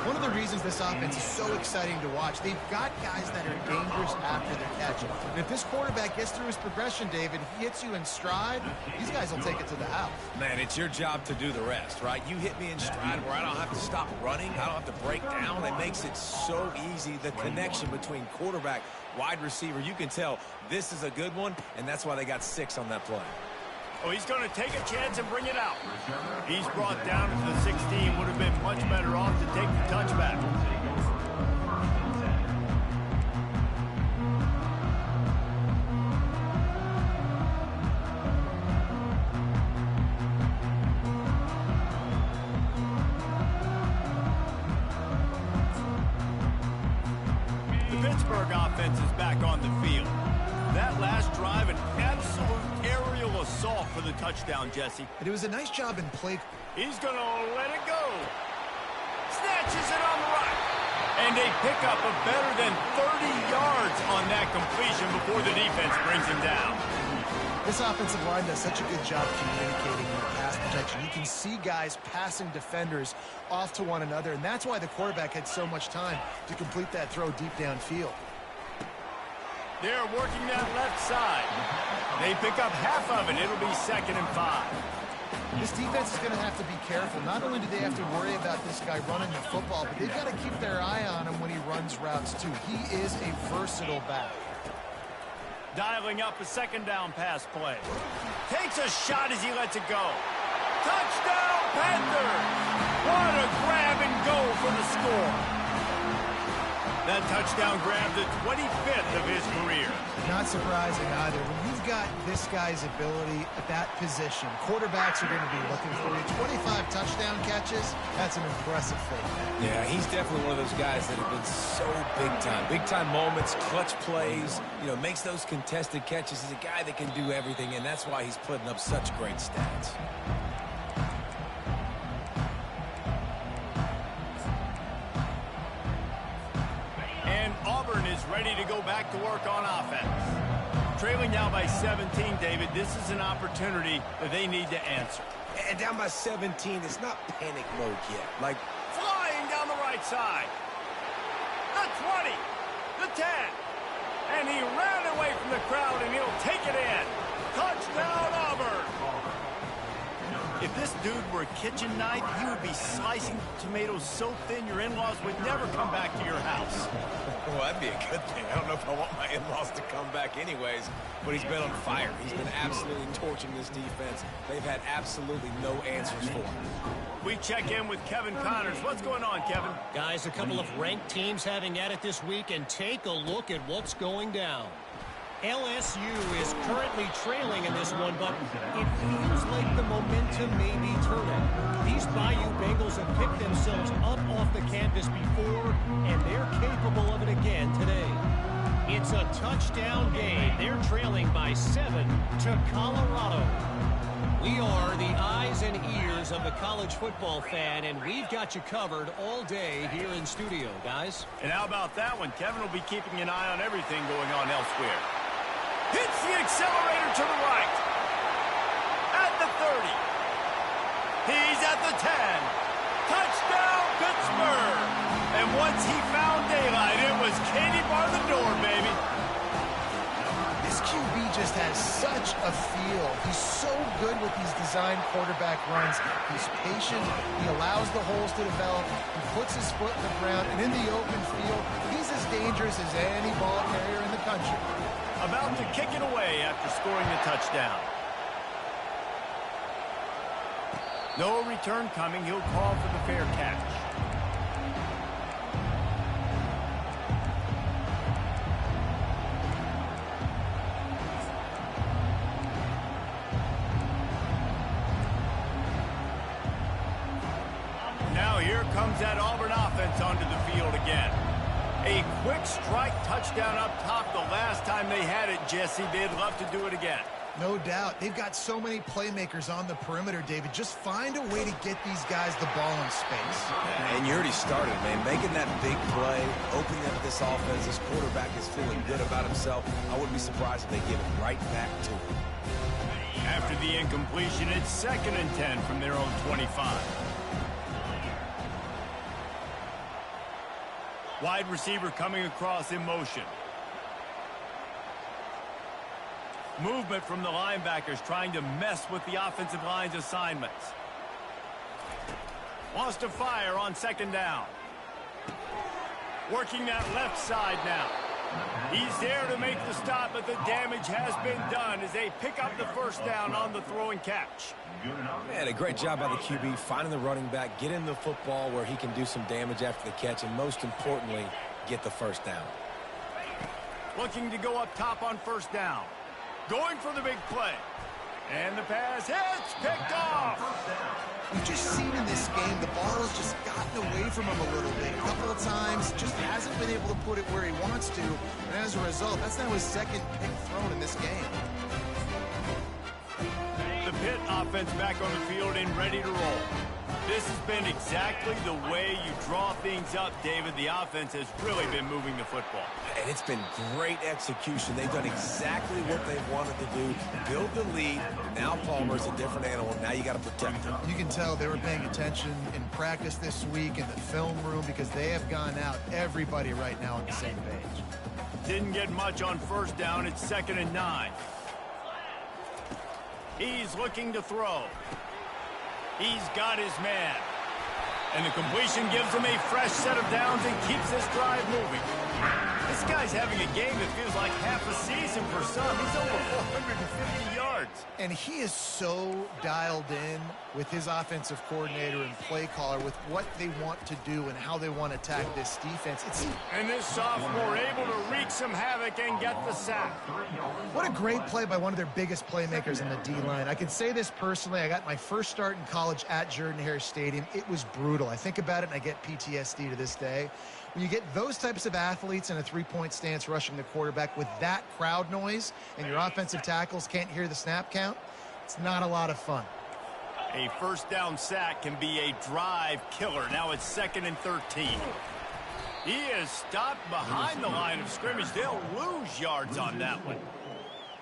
One of the reasons this offense is so exciting to watch, they've got guys that are dangerous after the catch. And if this quarterback gets through his progression, David, he hits you in stride, these guys will take it to the house. Man, it's your job to do the rest, right? You hit me in stride where I don't have to stop running. I don't have to break down. It makes it so easy. The connection between quarterback, wide receiver, you can tell this is a good one, and that's why they got 6 on that play. Oh, he's going to take a chance and bring it out. He's brought down to the 16. Would have been much better off to take the touchback. The Pittsburgh offense is back on the field. That last drive, an absolute aerial assault for the touchdown, Jesse. And it was a nice job in play. He's going to let it go. Snatches it on the right. And a pickup of better than 30 yards on that completion before the defense brings him down. This offensive line does such a good job communicating in pass protection. You can see guys passing defenders off to one another, and that's why the quarterback had so much time to complete that throw deep downfield. They're working that left side. They pick up half of it. It'll be 2nd and 5. This defense is going to have to be careful. Not only do they have to worry about this guy running the football, but they've got to keep their eye on him when he runs routes, too. He is a versatile back. Dialing up a 2nd down pass play. Takes a shot as he lets it go. Touchdown, Panthers! What a grab and go for the score. That touchdown grabbed the 25th of his career. Not surprising either. When you've got this guy's ability at that position, quarterbacks are going to be looking for you. 25 touchdown catches, that's an impressive thing. Yeah, he's definitely one of those guys that have been so big time. Big time moments, clutch plays, makes those contested catches. He's a guy that can do everything, and that's why he's putting up such great stats. Auburn is ready to go back to work on offense. Trailing now by 17, David. This is an opportunity that they need to answer. And down by 17, it's not panic mode yet. Like, flying down the right side. The 20, the 10. And he ran away from the crowd, and he'll take it in. Touchdown, Auburn. If this dude were a kitchen knife, he would be slicing tomatoes so thin your in-laws would never come back to your house. Well, that'd be a good thing. I don't know if I want my in-laws to come back anyways, but he's been on fire. He's been absolutely torching this defense. They've had absolutely no answers for him. We check in with Kevin Connors. What's going on, Kevin? Guys, a couple of ranked teams having at it this week, and take a look at what's going down. LSU is currently trailing in this one, but it feels like the momentum may be turning. These Bayou Bengals have picked themselves up off the canvas before, and they're capable of it again today. It's a touchdown game. They're trailing by 7 to Colorado. We are the eyes and ears of the college football fan, and we've got you covered all day here in studio, guys. And how about that one? Kevin will be keeping an eye on everything going on elsewhere. Hits the accelerator to the right. At the 30. He's at the 10. Touchdown, Pittsburgh. And once he found daylight, it was Katie bar the door, baby. This QB just has such a feel. He's so good with these design quarterback runs. He's patient. He allows the holes to develop. He puts his foot in the ground. And in the open field, he's as dangerous as any ball carrier in the country. About to kick it away after scoring the touchdown. No return coming. He'll call for the fair catch. Now here comes that Auburn offense onto the field again. A quick strike touchdown up top the last time they had it, Jesse. They'd love to do it again. No doubt. They've got so many playmakers on the perimeter, David. Just find a way to get these guys the ball in space. And you already started, man. Making that big play, opening up this offense. This quarterback is feeling good about himself. I wouldn't be surprised if they give it right back to him. After the incompletion, it's 2nd and 10 from their own 25. Wide receiver coming across in motion. Movement from the linebackers trying to mess with the offensive line's assignments. Wants to fire on 2nd down. Working that left side now. He's there to make the stop, but the damage has been done as they pick up the 1st down on the throw and catch. Man, a great job by the QB, finding the running back, get him the football where he can do some damage after the catch, and most importantly, get the 1st down. Looking to go up top on 1st down. Going for the big play. And the pass hits, picked off. We've just seen in this game the ball has just gotten away from him a little bit. A couple of times, just hasn't been able to put it where he wants to. And as a result, that's now his 2nd pick thrown in this game. The Pitt offense back on the field and ready to roll. This has been exactly the way you draw things up, David. The offense has really been moving the football. And it's been great execution. They've done exactly what they wanted to do. Build the lead. Now Palmer's a different animal. Now you got to protect him. You can tell they were paying attention in practice this week in the film room because they have gone out, everybody right now on the same page. didn't get much on first down. It's 2nd and 9. He's looking to throw. He's got his man. And the completion gives him a fresh set of downs and keeps this drive moving. This guy's having a game that feels like half a season for some. He's over 450 yards. And he is so dialed in with his offensive coordinator and play caller with what they want to do and how they want to attack this defense. And this sophomore able to wreak some havoc and get the sack. What a great play by one of their biggest playmakers in the D-line. I can say this personally. I got my first start in college at Jordan-Hare Stadium. It was brutal. I think about it and I get PTSD to this day. When you get those types of athletes in a three-point stance rushing the quarterback with that crowd noise and your offensive tackles can't hear the snap count, it's not a lot of fun. A first down sack can be a drive killer. Now it's 2nd and 13. He is stopped behind the line of scrimmage. They'll lose yards on that one.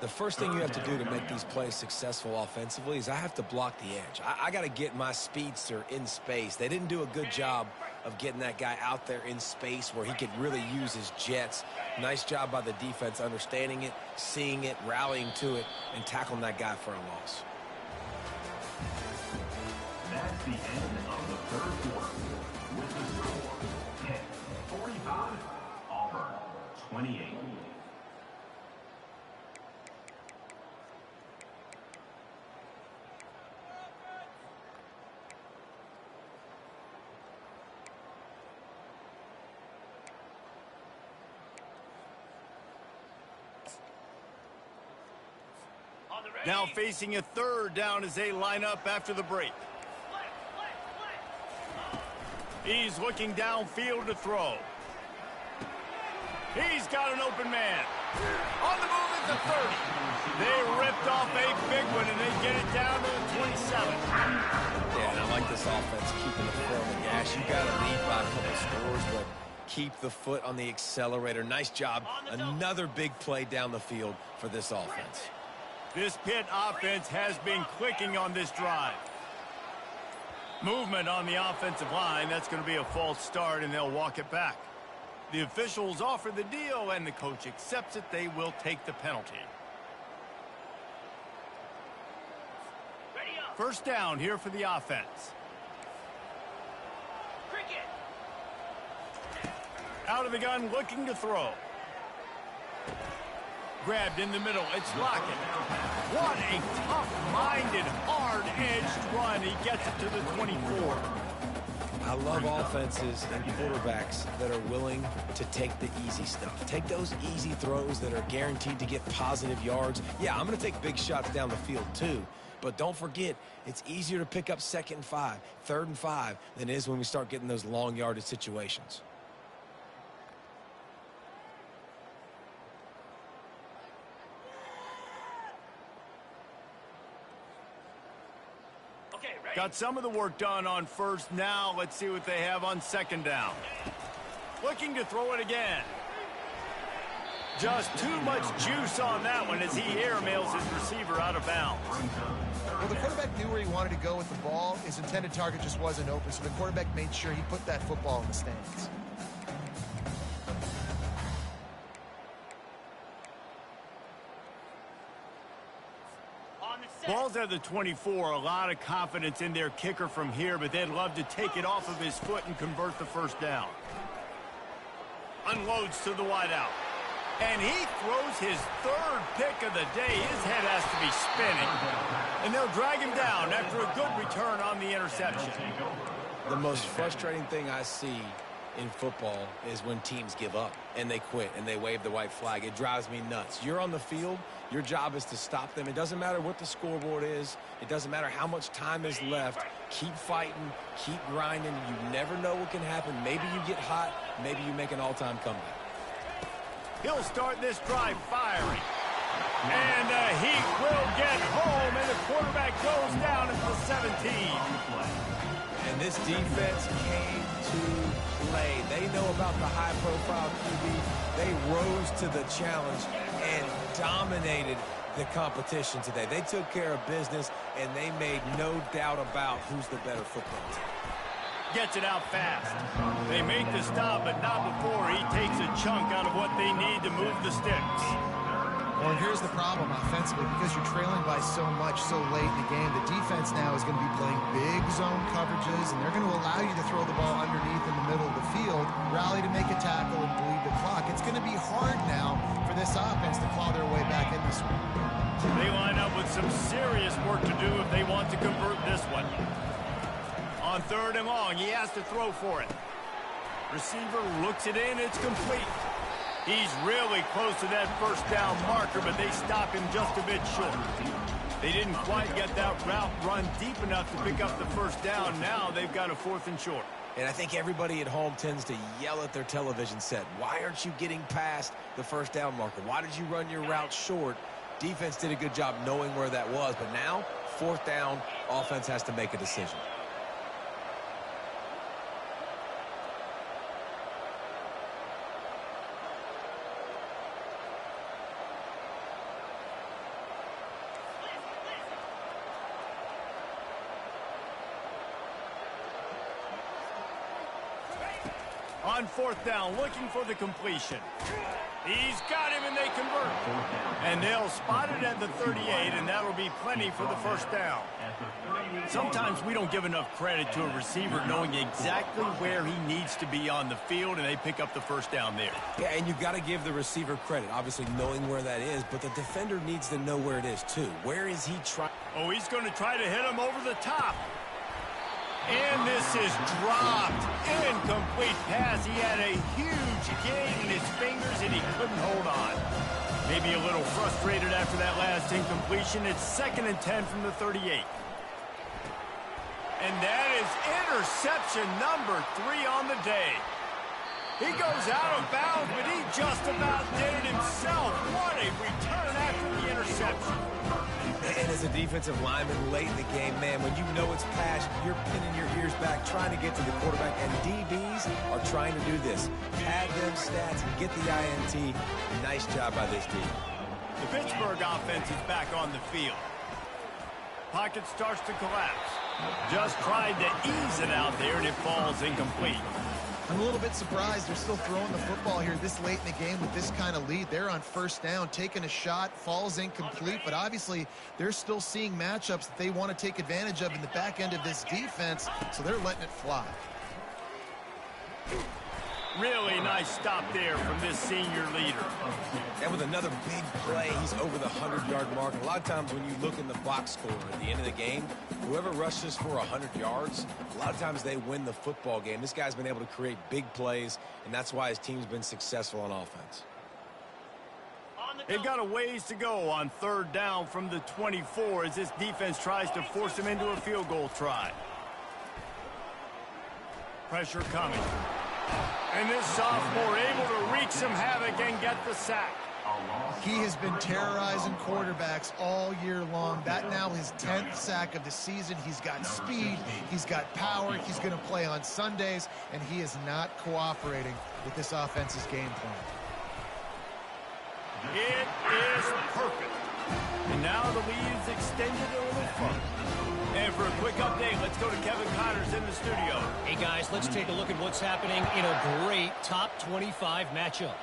The first thing you have to do to make these plays successful offensively is I have to block the edge. I got to get my speedster in space. They didn't do a good job of getting that guy out there in space where he could really use his jets. Nice job by the defense understanding it, seeing it, rallying to it, and tackling that guy for a loss. That's the end of the 3rd quarter. With the score, 10-45. Auburn, 28. Now facing a 3rd down as they line up after the break. He's looking downfield to throw. He's got an open man. On the move at the 30. They ripped off a big one, and they get it down to the 27. Yeah, and I like this offense keeping the foot on the gas. You got to lead by a couple scores, but keep the foot on the accelerator. Nice job. Another big play down the field for this offense. This Pitt offense has been clicking on this drive. Movement on the offensive line. That's going to be a false start, and they'll walk it back. The officials offer the deal, and the coach accepts it. They will take the penalty. First down here for the offense. Out of the gun, looking to throw. Grabbed in the middle. It's Lockett. What a tough-minded, hard-edged run. He gets it to the 24. I love offenses and quarterbacks that are willing to take the easy stuff. Take those easy throws that are guaranteed to get positive yards. Yeah, I'm going to take big shots down the field too. But don't forget, it's easier to pick up 2nd and 5, 3rd and 5 than it is when we start getting those long yardage situations. Got some of the work done on first. Now let's see what they have on 2nd down. Looking to throw it again. Just too much juice on that one as he airmails his receiver out of bounds. Well, the quarterback knew where he wanted to go with the ball. His intended target just wasn't open, so the quarterback made sure he put that football in the stands. Ball's at the 24. A lot of confidence in their kicker from here, but they'd love to take it off of his foot and convert the first down. Unloads to the wideout. And he throws his 3rd pick of the day. His head has to be spinning. And they'll drag him down after a good return on the interception. The most frustrating thing I see in football is when teams give up and they quit and they wave the white flag. It drives me nuts. You're on the field. Your job is to stop them. It doesn't matter what the scoreboard is. It doesn't matter how much time is left. Keep fighting. Keep grinding. You never know what can happen. Maybe you get hot. Maybe you make an all-time comeback. He'll start this drive firing. And he will get home, and the quarterback goes down at the 17. And this defense came to play. They know about the high-profile QB. They rose to the challenge and dominated the competition today. They took care of business, and they made no doubt about who's the better football team. Gets it out fast. They make the stop, but not before he takes a chunk out of what they need to move the sticks. Well, here's the problem offensively. Because you're trailing by so much so late in the game, the defense now is going to be playing big zone coverages, and they're going to allow you to throw the ball underneath in the middle of the field, rally to make a tackle, and bleed the clock. It's going to be hard now for this offense to claw their way back in this one. They line up with some serious work to do if they want to convert this one. On 3rd and long, he has to throw for it. Receiver looks it in, it's complete. He's really close to that first down marker, but they stop him just a bit short. They didn't quite get that route run deep enough to pick up the first down. Now they've got a 4th and short. And I think everybody at home tends to yell at their television set. Why aren't you getting past the first down marker? Why did you run your route short? Defense did a good job knowing where that was, but now, 4th down, offense has to make a decision. On 4th down, looking for the completion. He's got him, and they convert. And they'll spot it at the 38, and that'll be plenty for the first down. Sometimes we don't give enough credit to a receiver knowing exactly where he needs to be on the field, and they pick up the first down there. Yeah, and you've got to give the receiver credit, obviously knowing where that is, but the defender needs to know where it is, too. Where is he trying? Oh, he's going to try to hit him over the top. And this is dropped. Incomplete pass. He had a huge gain in his fingers, and he couldn't hold on. Maybe a little frustrated after that last incompletion. It's 2nd and 10 from the 38. And that is interception number 3 on the day. He goes out of bounds, but he just about did it himself. What a return after the interception. And as a defensive lineman late in the game, man, when you know it's passion, you're pinning your ears back, trying to get to the quarterback, and DBs are trying to do this. Pad them stats and get the INT. Nice job by this team. The Pittsburgh offense is back on the field. Pocket starts to collapse. Just tried to ease it out there, and it falls incomplete. I'm a little bit surprised they're still throwing the football here this late in the game with this kind of lead. They're on 1st down, taking a shot, falls incomplete, but obviously they're still seeing matchups that they want to take advantage of in the back end of this defense, so they're letting it fly. Really nice stop there from this senior leader. And with another big play, he's over the 100-yard mark. A lot of times when you look in the box score at the end of the game, whoever rushes for 100 yards, a lot of times they win the football game. This guy's been able to create big plays, and that's why his team's been successful on offense. They've got a ways to go on 3rd down from the 24 as this defense tries to force him into a field goal try. Pressure coming. And this sophomore able to wreak some havoc and get the sack. He has been terrorizing quarterbacks all year long. That now his 10th sack of the season. He's got speed. He's got power. He's going to play on Sundays, and he is not cooperating with this offense's game plan. It is perfect. And now the lead is extended a little further. And for a quick update, let's go to Kevin Connors in the studio. Hey, guys, let's take a look at what's happening in a great top 25 matchup.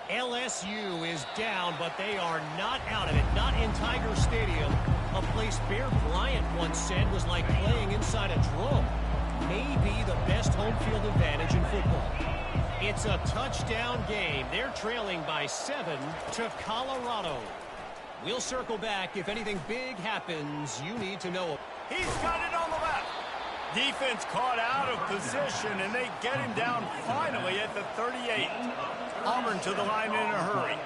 LSU is down, but they are not out of it. Not in Tiger Stadium, a place Bear Bryant once said was like playing inside a drum. Maybe the best home field advantage in football. It's a touchdown game. They're trailing by 7 to Colorado. We'll circle back. If anything big happens, you need to know. He's got it on the left. Defense caught out of position, and they get him down finally at the 38. Auburn to the line in a hurry.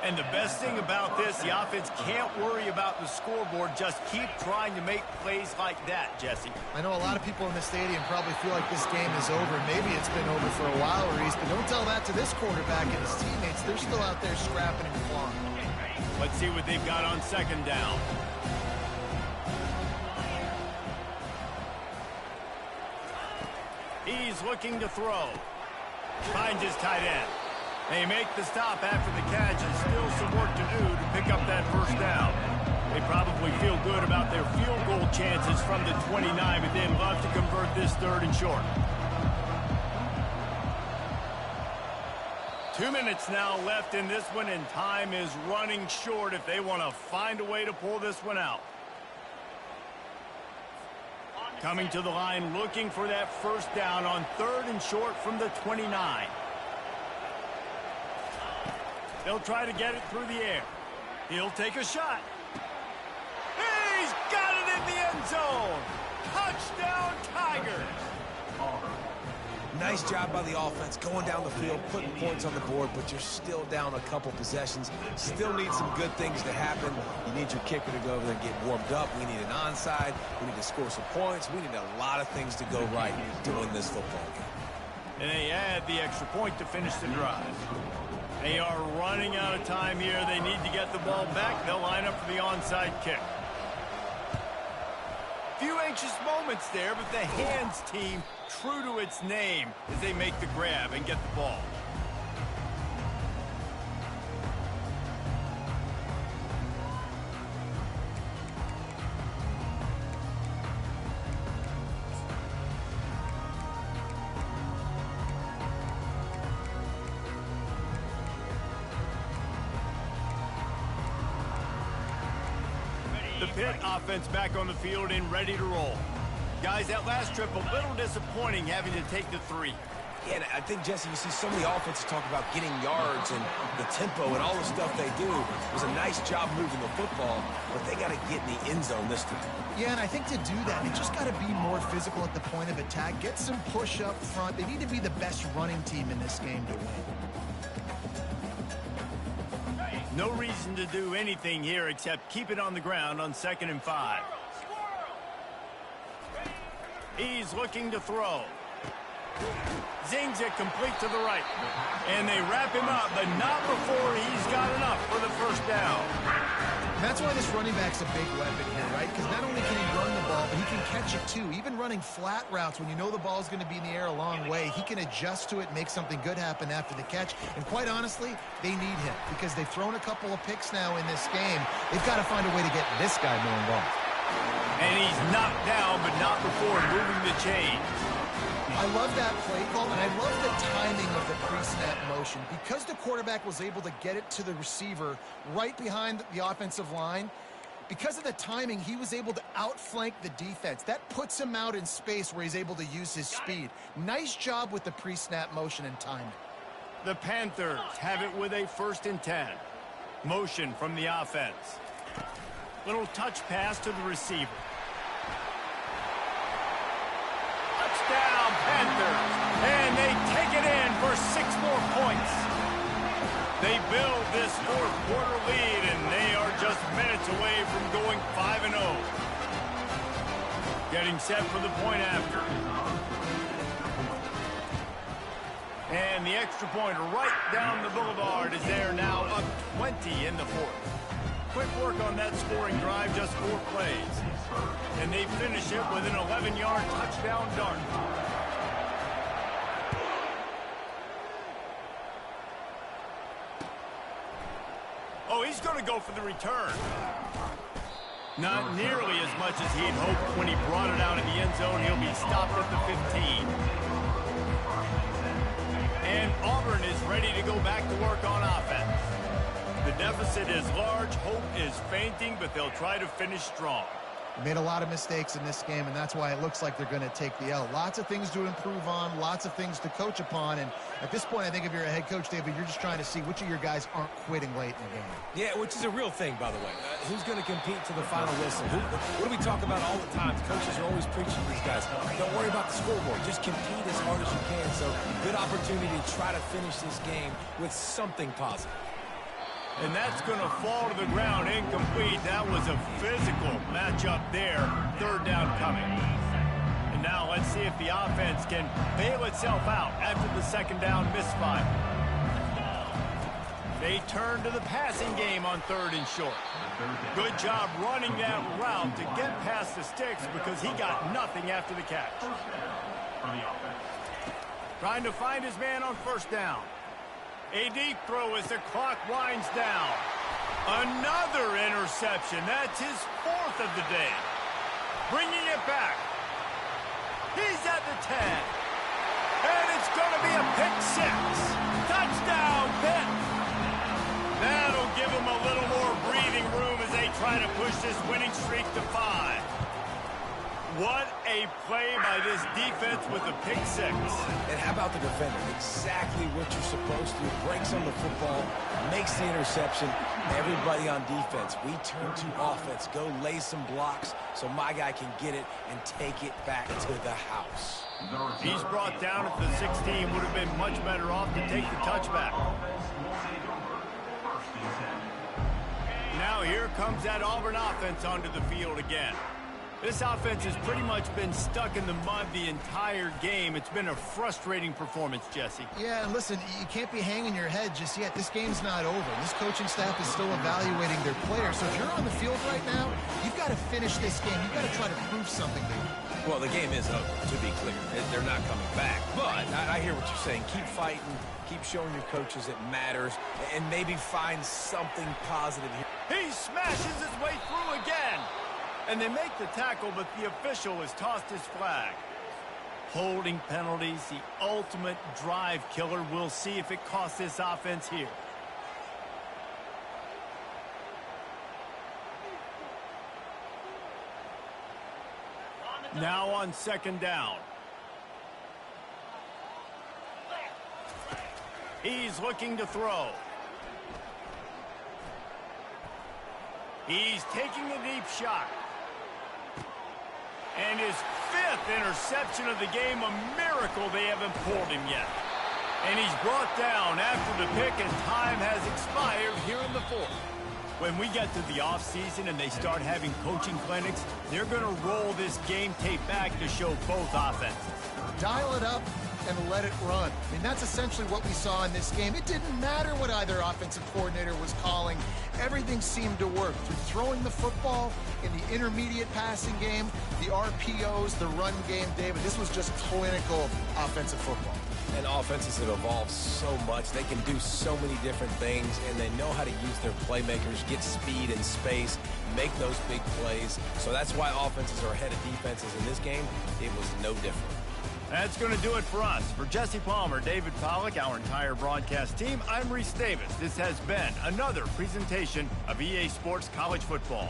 And the best thing about this, the offense can't worry about the scoreboard. Just keep trying to make plays like that, Jesse. I know a lot of people in the stadium probably feel like this game is over. Maybe it's been over for a while, Reese, but don't tell that to this quarterback and his teammates. They're still out there scrapping and clawing. Let's see what they've got on 2nd down. He's looking to throw. Finds his tight end. They make the stop after the catch, and still some work to do to pick up that first down. They probably feel good about their field goal chances from the 29, but they'd love to convert this 3rd and short. 2 minutes now left in this one, and time is running short if they want to find a way to pull this one out. Coming to the line, looking for that 1st down on 3rd and short from the 29. They'll try to get it through the air. He'll take a shot. He's got it in the end zone. Touchdown, Tigers. Nice job by the offense going down the field, putting points on the board, but you're still down a couple possessions. Still need some good things to happen. You need your kicker to go over there and get warmed up. We need an onside. We need to score some points. We need a lot of things to go right to win this football game. And they add the extra point to finish the drive. They are running out of time here. They need to get the ball back. They'll line up for the onside kick. Few anxious moments there, but the hands team true to its name as they make the grab and get the ball. The Pitt offense back on the field and ready to roll. Guys, that last trip a little disappointing having to take the 3. Yeah, and I think, Jesse, you see so many offenses talk about getting yards and the tempo and all the stuff they do. It was a nice job moving the football, but they got to get in the end zone this time. Yeah, and I think to do that, they just got to be more physical at the point of attack. Get some push up front. They need to be the best running team in this game to win. No reason to do anything here except keep it on the ground on 2nd and 5. He's looking to throw. Zings it complete to the right. And they wrap him up, but not before he's got enough for the 1st down. And that's why this running back's a big weapon here, right? Because not only can he run the ball, but he can catch it too. Even running flat routes when you know the ball's going to be in the air a long way, he can adjust to it, make something good happen after the catch. And quite honestly, they need him because they've thrown a couple of picks now in this game. They've got to find a way to get this guy more involved. And he's knocked down, but not before moving the chains. I love that play call, and I love the timing of the pre-snap motion. Because the quarterback was able to get it to the receiver right behind the offensive line, because of the timing, he was able to outflank the defense. That puts him out in space where he's able to use his speed. Nice job with the pre-snap motion and timing. The Panthers have it with a 1st and 10. Motion from the offense. Little touch pass to the receiver. Touchdown, Panthers. And they take it in for 6 more points. They build this 4th quarter lead, and they are just minutes away from going 5-0. Getting set for the point after. And the extra point right down the boulevard is there now, up 20 in the 4th. Quick work on that scoring drive, just 4 plays. And they finish it with an 11-yard touchdown dart. Oh, he's going to go for the return. Not nearly as much as he'd hoped when he brought it out in the end zone. He'll be stopped at the 15. And Auburn is ready to go back to work on offense. The deficit is large, hope is fainting, but they'll try to finish strong. They made a lot of mistakes in this game, and that's why it looks like they're going to take the L. Lots of things to improve on, lots of things to coach upon, and at this point, I think if you're a head coach, David, you're just trying to see which of your guys aren't quitting late in the game. Yeah, which is a real thing, by the way. Who's going to compete to the final whistle? What do we talk about all the time? Coaches are always preaching to these guys. Don't worry about the scoreboard. Just compete as hard as you can. So, good opportunity to try to finish this game with something positive. And that's going to fall to the ground incomplete. That was a physical matchup there. 3rd down coming. And now let's see if the offense can bail itself out after the 2nd down misfire. They turn to the passing game on 3rd and short. Good job running that route to get past the sticks because he got nothing after the catch. Trying to find his man on 1st down. A deep throw as the clock winds down. Another interception. That's his 4th of the day. Bringing it back. He's at the 10. And it's going to be a pick 6. Touchdown, Pitt. That'll give them a little more breathing room as they try to push this winning streak to 5. What a play by this defense with the pick 6. And how about the defender? Exactly what you're supposed to do. Breaks on the football, makes the interception. Everybody on defense, we turn to offense. Go lay some blocks so my guy can get it and take it back to the house. He's brought down at the 16. Would have been much better off to take the touchback. Now here comes that Auburn offense onto the field again. This offense has pretty much been stuck in the mud the entire game. It's been a frustrating performance, Jesse. Yeah, and listen, you can't be hanging your head just yet. This game's not over. This coaching staff is still evaluating their players. So if you're on the field right now, you've got to finish this game. You've got to try to prove something to them. Well, the game is over, to be clear. They're not coming back. But I hear what you're saying. Keep fighting. Keep showing your coaches it matters. And maybe find something positive here. He smashes his way through again. And they make the tackle, but the official has tossed his flag. Holding penalties, the ultimate drive killer. We'll see if it costs this offense here. Now on 2nd down. He's looking to throw. He's taking a deep shot. And his 5th interception of the game, a miracle they haven't pulled him yet. And he's brought down after the pick, and time has expired here in the 4th. When we get to the offseason and they start having coaching clinics, they're going to roll this game tape back to show both offenses. Dial it up and let it run. I mean, that's essentially what we saw in this game. It didn't matter what either offensive coordinator was calling. Everything seemed to work. Through throwing the football, in the intermediate passing game, the RPOs, the run game, David, this was just clinical offensive football. And offenses have evolved so much. They can do so many different things, and they know how to use their playmakers, get speed and space, make those big plays. So that's why offenses are ahead of defenses in this game. It was no different. That's going to do it for us. For Jesse Palmer, David Pollack, our entire broadcast team, I'm Reese Davis. This has been another presentation of EA Sports College Football.